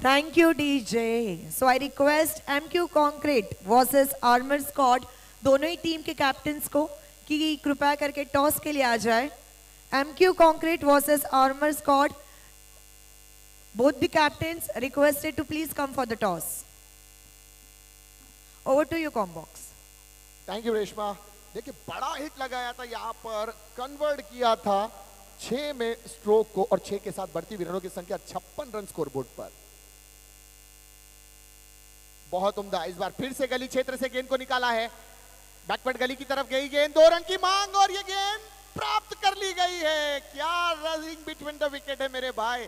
Thank you, DJ. So I request MQ Concrete versus Armor Squad, दोनों ही टीम के कैप्टन्स को कि कृपया करके टॉस के लिए आ जाए। MQ Concrete versus Armor Squad, both the captains requested to please come for the toss. Over to you, Combox. Thank you Reshma. देखिए बड़ा हिट लगाया था यहाँ पर, कन्वर्ट किया था 6 में स्ट्रोक को, और 6 के साथ बढ़ती हुई रनों की संख्या 56 रन स्कोरबोर्ड पर। बहुत उम्दा, इस बार फिर से गली क्षेत्र से गेंद को निकाला है, बैकवर्ड गली की तरफ गई गेंद, 2 रन की मांग, और ये गेंद प्राप्त कर ली गई है। क्या रनिंग बिटवीन द विकेट है मेरे भाई।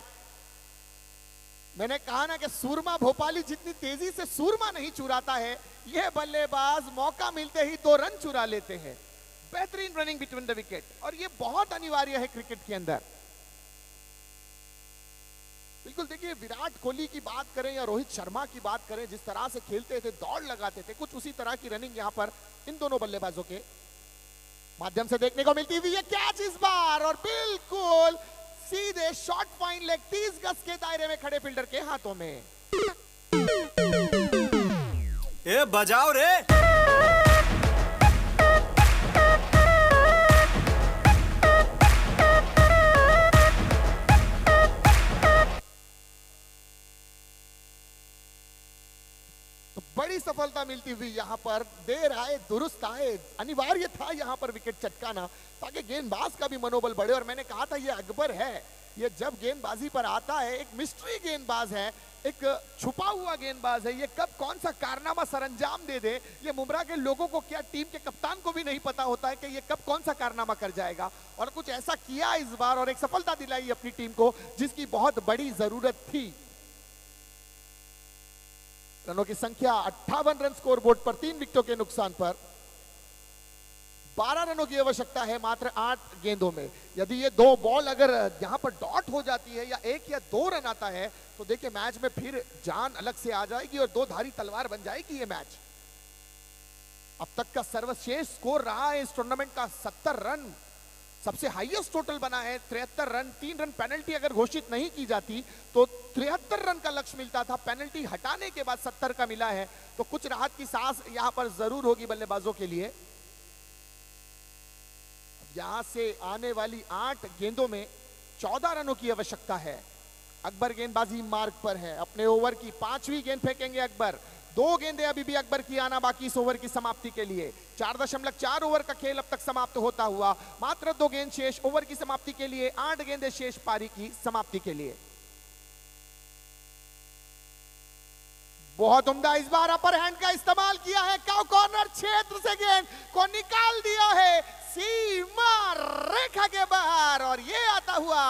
मैंने कहा ना कि सूरमा भोपाली जितनी तेजी से सूरमा नहीं चुराता है, यह बल्लेबाज मौका मिलते ही 2 रन चुरा लेते हैं। बेहतरीन रनिंग बिटवीन द विकेट, और यह बहुत अनिवार्य है क्रिकेट के अंदर। बिल्कुल देखिए, विराट कोहली की बात करें या रोहित शर्मा की बात करें, जिस तरह से खेलते थे, दौड़ लगाते थे, कुछ उसी तरह की रनिंग यहां पर इन दोनों बल्लेबाजों के माध्यम से देखने को मिलती हुई है। कैच इस बार, और बिल्कुल सीधे शॉर्ट फाइन लेग 30 गज के दायरे में खड़े फील्डर के हाथों में। ये बजाओ रे। तो बड़ी सफलता मिलती हुई यहां पर, देर आए दुरुस्त आए, अनिवार्य था यहां पर विकेट चटकाना ताकि गेंदबाज का भी मनोबल बढ़े। और मैंने कहा था ये अकबर है, ये जब गेंदबाजी पर आता है एक मिस्ट्री गेंदबाज है, एक छुपा हुआ गेंदबाज है। ये कब कौन सा कारनामा सरंजाम दे दे, ये मुंब्रा के लोगों को क्या टीम के कप्तान को भी नहीं पता होता है कि ये कब कौन सा कारनामा कर जाएगा, और कुछ ऐसा किया इस बार और एक सफलता दिलाई अपनी टीम को जिसकी बहुत बड़ी जरूरत थी। रनों की संख्या 58 रन स्कोरबोर्ड पर 3 विकेटों के नुकसान पर। 12 रनों की आवश्यकता है मात्र 8 गेंदों में। यदि ये 2 बॉल अगर यहां पर डॉट हो जाती है या 1 या 2 रन आता है तो देखिए मैच में फिर जान अलग से आ जाएगी और 2 धारी तलवार बन जाएगी ये मैच। अब तक का सर्वश्रेष्ठ स्कोर रहा है इस टूर्नामेंट का 70 रन, सबसे हाईएस्ट टोटल बना है 73 रन। 3 रन पेनल्टी अगर घोषित नहीं की जाती तो 73 रन का लक्ष्य मिलता था, पेनल्टी हटाने के बाद 70 का मिला है, तो कुछ राहत की सांस यहां पर जरूर होगी बल्लेबाजों के लिए। यहां से आने वाली 8 गेंदों में 14 रनों की आवश्यकता है। अकबर गेंदबाजी मार्ग पर है, अपने ओवर की 5वीं गेंद फेंकेंगे अकबर। 2 गेंदें अभी भी अकबर की आना बाकी इस ओवर की समाप्ति के लिए। 4.4 ओवर का खेल अब तक समाप्त होता हुआ, मात्र 2 गेंद शेष ओवर की समाप्ति के लिए, 8 गेंदें शेष पारी की समाप्ति के लिए। बहुत उम्दा इस बार अपर हैंड का इस्तेमाल किया है, काउ कॉर्नर क्षेत्र से गेंद को निकाल दिया है सीमा रेखा के बाहर और ये आता हुआ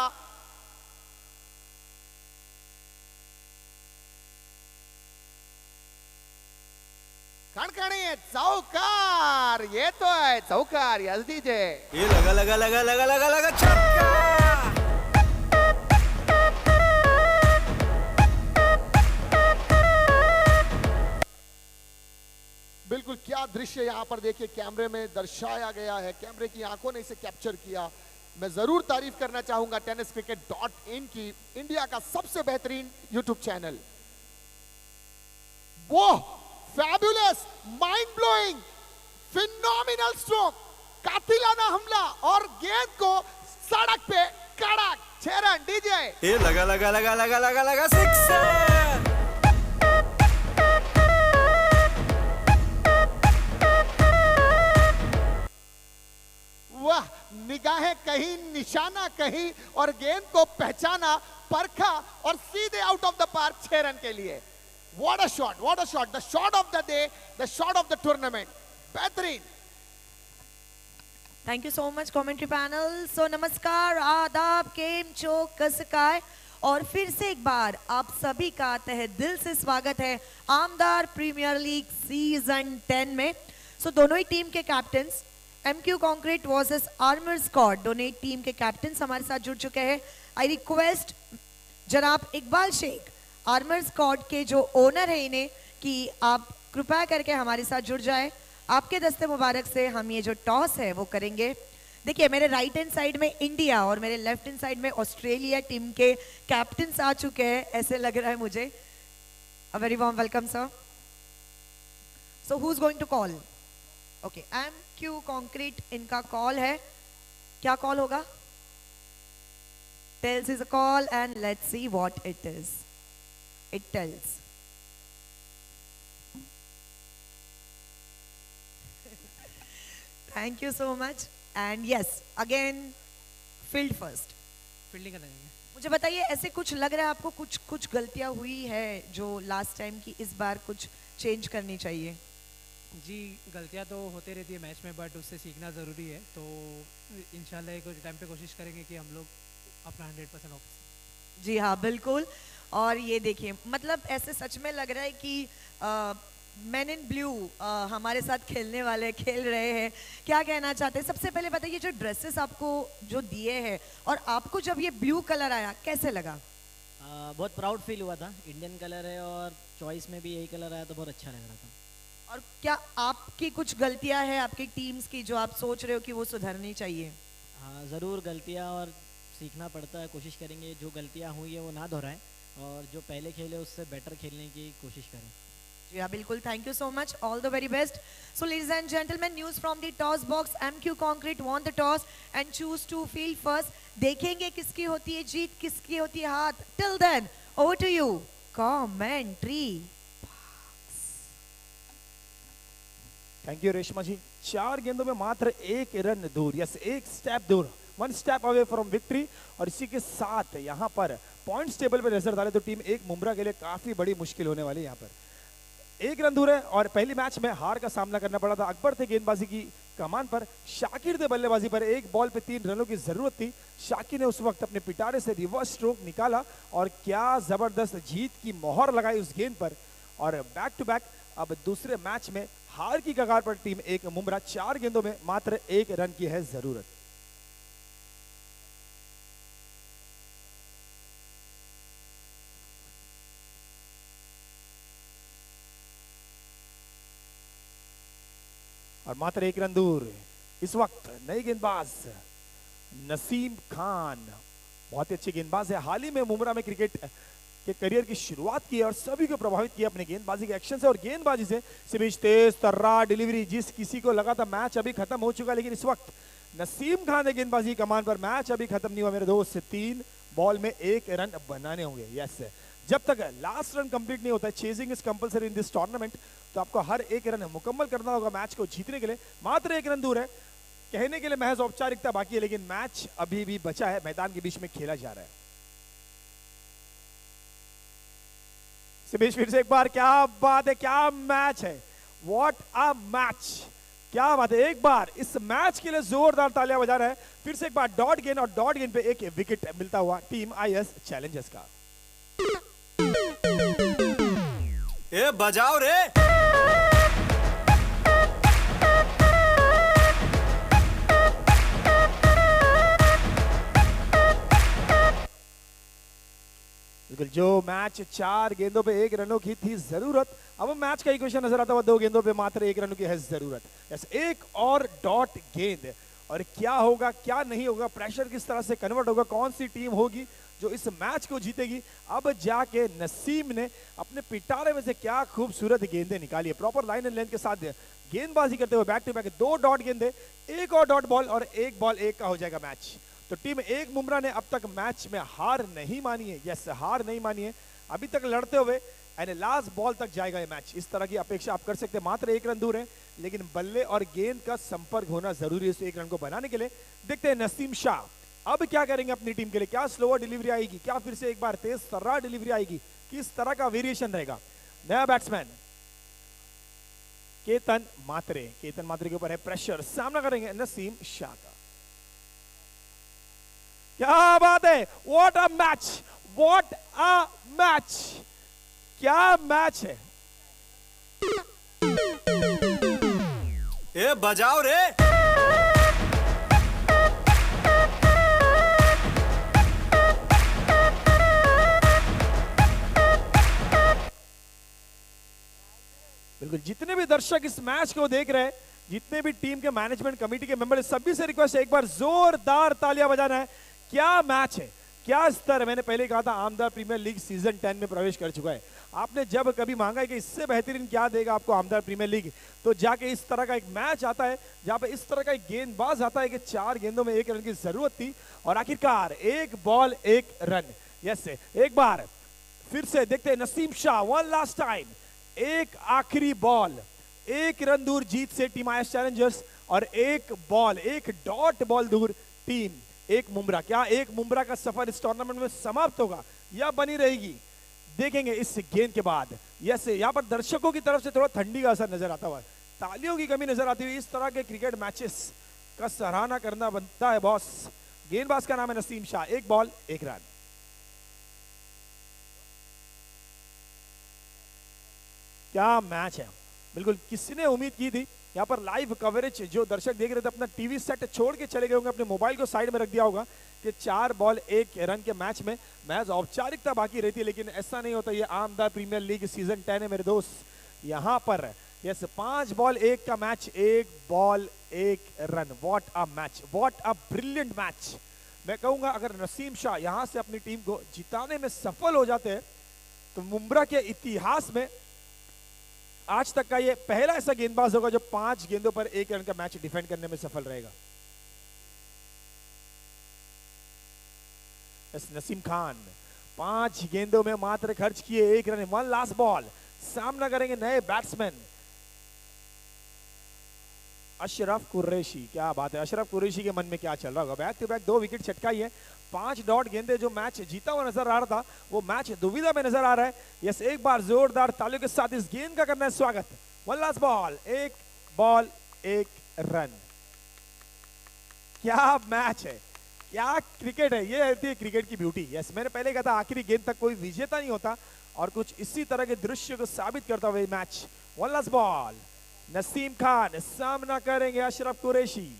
कणकणी चौकार, ये तो है चौकार, यस डीजे। ये लगा लगा लगा लगा लगा लगा छक्का। बिल्कुल क्या दृश्य यहाँ पर देखिए कैमरे में दर्शाया गया है, कैमरे की आंखों ने इसे कैप्चर किया। मैं जरूर तारीफ करना चाहूंगा TennisCricket.in की, इंडिया का सबसे बेहतरीन यूट्यूब चैनल। वो fabulous, mind blowing, phenomenal stroke, कातिलाना हमला और गेंद को सड़क पे कड़क 6 रन डीजे। ये लगा लगा लगा लगा लगा लगा सिक्सर। वाह, निगाहें कहीं निशाना कहीं और गेंद को पहचाना, परखा और सीधे out of the park 6 run के लिए। What a shot, what a shot, the shot of the day, the shot of the tournament, बेहतरीन। Thank you so much commentary panel. So नमस्कार, आदाब, केम चो, कसकाय और फिर से एक बार आप सभी का तहे दिल से स्वागत है आमदार प्रीमियर लीग सीजन 10 में। सो दोनों ही टीम के captains MQ concrete versus armour squad, दोनों ही टीम के कैप्टन्स हमारे साथ जुड़ चुके हैं। आई रिक्वेस्ट जनाब इकबाल शेख, आर्मर स्क्वाड के जो ओनर है इन्हें, कि आप कृपया करके हमारे साथ जुड़ जाए। आपके दस्ते मुबारक से हम ये जो टॉस है वो करेंगे। देखिए मेरे राइट हैंड साइड में इंडिया और मेरे लेफ्ट हैंड साइड में ऑस्ट्रेलिया टीम के कैप्टन्स आ चुके हैं, ऐसे लग रहा है मुझे। A very warm welcome sir. So who is going to call? Okay, MQ concrete इनका कॉल है। क्या कॉल होगा? Tails is a call and let's see what it is. It tails thank you so much and yes again field first. Fielding कराएंगे। मुझे बताइए, ऐसे कुछ लग रहा है आपको कुछ गलतियां हुई है जो लास्ट टाइम की इस बार कुछ चेंज करनी चाहिए? जी, गलतियां तो होते रहती है मैच में, बट उससे सीखना ज़रूरी है। तो इंशाल्लाह कुछ टाइम पे कोशिश करेंगे कि हम लोग अपना 100% ऑफ। जी हाँ, बिल्कुल। और ये देखिए, मतलब ऐसे सच में लग रहा है कि मैन इन ब्लू हमारे साथ खेलने वाले खेल रहे हैं। क्या कहना चाहते हैं? सबसे पहले बताइए, जो ड्रेसेस आपको जो दिए हैं और आपको जब ये ब्लू कलर आया कैसे लगा? बहुत प्राउड फील हुआ था। इंडियन कलर है और चॉइस में भी यही कलर आया तो बहुत अच्छा लग रहा था। और क्या आपकी कुछ गलतियां हैं आपकी टीम्स की जो आप सोच रहे हो कि वो सुधरनी चाहिए? हाँ, ज़रूर गलतियाँ और सीखना पड़ता है। कोशिश करेंगे जो गलतियाँ हुई है वो ना दोहराएं और जो पहले खेले उससे बेटर खेलने की कोशिश करें। जी हाँ, बिल्कुल। Thank you so much, all the very best. So ladies and gentleman, news from the toss box. MQ concrete won the toss and choose to field first. देखेंगे किसकी होती है जीत, किसकी होती है हाथ। Till then over to you commentary. Thank you Reshma ji. 4 गेंदों में मात्र 1 रन दूर, यस 1 स्टेप दूर, 1 स्टेप अवे फ्रॉम विक्ट्री। और इसी के साथ यहाँ पर पॉइंट्स टेबल पे नजर डाले तो टीम 1 मुंब्रा के लिए काफी बड़ी मुश्किल होने वाली है। यहाँ पर 1 रन दूर है और पहली मैच में हार का सामना करना पड़ा था। अकबर थे गेंदबाजी की कमान पर, शाकिर थे बल्लेबाजी पर। 1 बॉल पे 3 रनों की जरूरत थी। शाकिर ने उस वक्त अपने पिटारे से रिवर्स स्ट्रोक निकाला और क्या जबरदस्त जीत की मोहर लगाई उस गेंद पर। और बैक टू बैक अब दूसरे मैच में हार की कगार पर टीम 1 मुंब्रा। 4 गेंदों में मात्र 1 रन की है जरूरत। और मात्र 1 रन दूर इस वक्त नई गेंदबाज नसीम खान, बहुत ही अच्छे गेंदबाज है। हाल ही में मुंब्रा में क्रिकेट के करियर की शुरुआत की और सभी को प्रभावित किया अपने गेंदबाजी के एक्शन से और गेंदबाजी से। बीच तेज तर्रा डिलीवरी, जिस किसी को लगा था मैच अभी खत्म हो चुका, लेकिन इस वक्त नसीम खान ने गेंदबाजी कमान पर। मैच अभी खत्म नहीं हुआ मेरे दोस्त, 3 बॉल में 1 रन बनाने होंगे। यस, जब तक लास्ट रन कंप्लीट नहीं होता है, chasing is compulsory in this tournament, तो आपको हर 1 रन मुकम्मल करना होगा मैच को जीतने के लिए। मात्र 1 रन दूर है, कहने के लिए महज औपचारिकता बाकी है, लेकिन मैच अभी भी बचा है, मैदान के बीच में खेला जा रहा है। सिबेश फिर से एक बार, क्या बात है, क्या मैच है, व्हाट अ मैच, क्या बात है। एक बार इस मैच के लिए जोरदार तालियां बजा रहे हैं। फिर से एक बार डॉट गेंद, और डॉट गेंद पे एक विकेट मिलता हुआ टीम आईएस चैलेंजर्स का। ए बजाओ रे। बिल्कुल, जो मैच 4 गेंदों पे 1 रनों की थी जरूरत, अब मैच का इक्वेशन नजर आता हुआ 2 गेंदों पे मात्र 1 रनों की है जरूरत। यस, एक और डॉट गेंद, और क्या होगा क्या नहीं होगा, प्रेशर किस तरह से कन्वर्ट होगा, कौन सी टीम होगी जो इस मैच को जीतेगी। अब जाके नसीम ने अपने पिटारे में से क्या खूबसूरत गेंदें निकाली है, प्रॉपर लाइन एंड लेंथ के साथ गेंदबाजी करते हुए बैक टू बैक 2 डॉट गेंदे, एक और डॉट बॉल, और 1 बॉल 1 का हो जाएगा मैच। तो टीम 1 मुंब्रा ने अब तक मैच में हार नहीं मानी है। यस, हार नहीं मानी है, अभी तक लड़ते हुए एंड लास्ट बॉल तक जाएगा ये मैच। इस तरह की अपेक्षा आप कर सकते हैं। मात्र 1 रन दूर है, लेकिन बल्ले और गेंद का संपर्क होना जरूरी है इस 1 रन को बनाने के लिए। देखते हैं नसीम शाह अब क्या करेंगे अपनी टीम के लिए। क्या स्लोअर डिलीवरी आएगी, क्या फिर से एक बार तेज सर्रा डिलीवरी आएगी, किस तरह का वेरिएशन रहेगा। नया बैट्समैन केतन मात्रे के ऊपर है प्रेशर, सामना करेंगे नसीम शाह का। क्या बात है, what a match, what a match, क्या मैच है। ए बजाओ रे। बिल्कुल, जितने भी दर्शक इस मैच को देख रहे हैं, जितने भी टीम के मैनेजमेंट कमेटी के मेंबर, सभी से रिक्वेस्ट है एक बार जोरदार तालियां बजाना है। क्या मैच है, क्या स्तर है। मैंने पहले कहा था आमदार प्रीमियर लीग सीजन 10 में प्रवेश कर चुका है। आपने जब कभी मांगा है कि इससे बेहतरीन क्या देगा आपको आमदार प्रीमियर लीग, तो जाके इस तरह का एक मैच आता है जहां पे इस तरह का एक गेंदबाज आता है कि 4 गेंदों में 1 रन की जरूरत थी, और आखिरकार 1 बॉल 1 रन। यस, एक बार फिर से देखते हैं Naseem Shah, one last time, एक आखिरी बॉल, 1 रन दूर जीत से टीम आईएस चैलेंजर्स, और 1 बॉल 1 डॉट बॉल दूर टीम 1 मुंब्रा। क्या 1 मुंब्रा का सफर इस टूर्नामेंट में समाप्त होगा या बनी रहेगी, देखेंगे इस गेंद के बाद। यस, यहाँ पर दर्शकों की तरफ से थोड़ा ठंडी का असर नजर आता हुआ, तालियों की कमी नजर आती हुई। इस तरह के क्रिकेट मैचेस का सराहना करना बनता है बॉस। गेंदबाज का नाम है नसीम शाह, 1 बॉल 1 रन। क्या मैच है, बिल्कुल किसी ने उम्मीद की थी। यहाँ पर लाइव कवरेज जो दर्शक देख रहे थे अपना टीवी सेट छोड़ के चले गए होंगे, अपने मोबाइल को साइड में रख दिया होगा कि 4 बॉल 1 रन के मैच में मैच औपचारिकता बाकी रहती है, लेकिन ऐसा नहीं होता। ये आमदार प्रीमियर लीग सीजन 10 है मेरे दोस्त। यहाँ पर यस 5 बॉल 1 का match, 1 ball 1 run. What a match, what a brilliant match. मैं कहूंगा अगर नसीम शाह यहाँ से अपनी टीम को जिताने में सफल हो जाते हैं तो मुंब्रा के इतिहास में आज तक का ये पहला ऐसा गेंदबाज होगा जो 5 गेंदों पर 1 रन का मैच डिफेंड करने में सफल रहेगा। नसीम खान 5 गेंदों में मात्र खर्च किए 1 रन, 1 लास्ट बॉल। सामना करेंगे नए बैट्समैन अशरफ कुरैशी। क्या बात है, अशरफ कुरैशी के मन में क्या चल रहा होगा। बैक टू बैक 2 विकेट छटकाई है, 5 डॉट गेंदे। जो मैच जीता हुआ नजर आ रहा था वो मैच दुविधा में नजर आ रहा है। यस, एक बार जोरदार तालियों के साथ इस गेंद का करना है स्वागत। 1 लास्ट बॉल, 1 बॉल 1 रन। क्या मैच है, क्या क्रिकेट है, ये होती है क्रिकेट की ब्यूटी। यस, मैंने पहले कहा था आखिरी गेंद तक कोई विजेता नहीं होता, और कुछ इसी तरह के दृश्य को साबित करता हुआ match. 1 last ball, Naseem Khan सामना करेंगे अशरफ कुरैशी।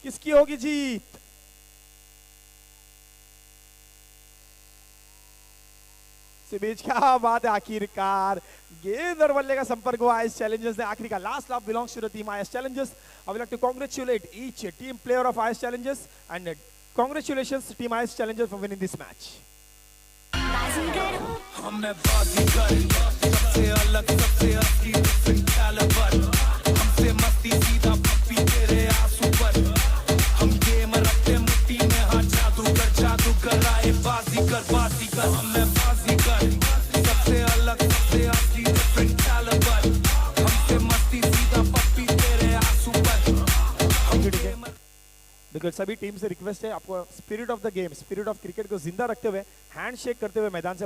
किसकी होगी जीत। बीच क्या बात है, आखिरकार गेंद और बल्ले का संपर्क हुआ आईएस चैलेंजर्स ने। आखिरी का last love belongs to the team IS challengers. I would like to congratulate each team player of IS challengers and congratulations team IS challengers for winning this match. हमने बाजीगर सबसे अलग सबसे असली डिफरेंट कैलिबर, हमसे मस्ती सीधा पप्पी तेरे आंसू पर। हम गेम रखते मुट्ठी में, हाँ जादूगर आए बाजीगर। हमने बाजीगर सबसे अलग सबसे असली डिफरेंट कैलिबर, हमसे मस्ती सीधा पप्पी तेरे आंसू पर। बिल्कुल, सभी टीम से रिक्वेस्ट है आपको spirit of the game, spirit of cricket को जिंदा रखते हुए हैंडशेक करते हुए मैदान से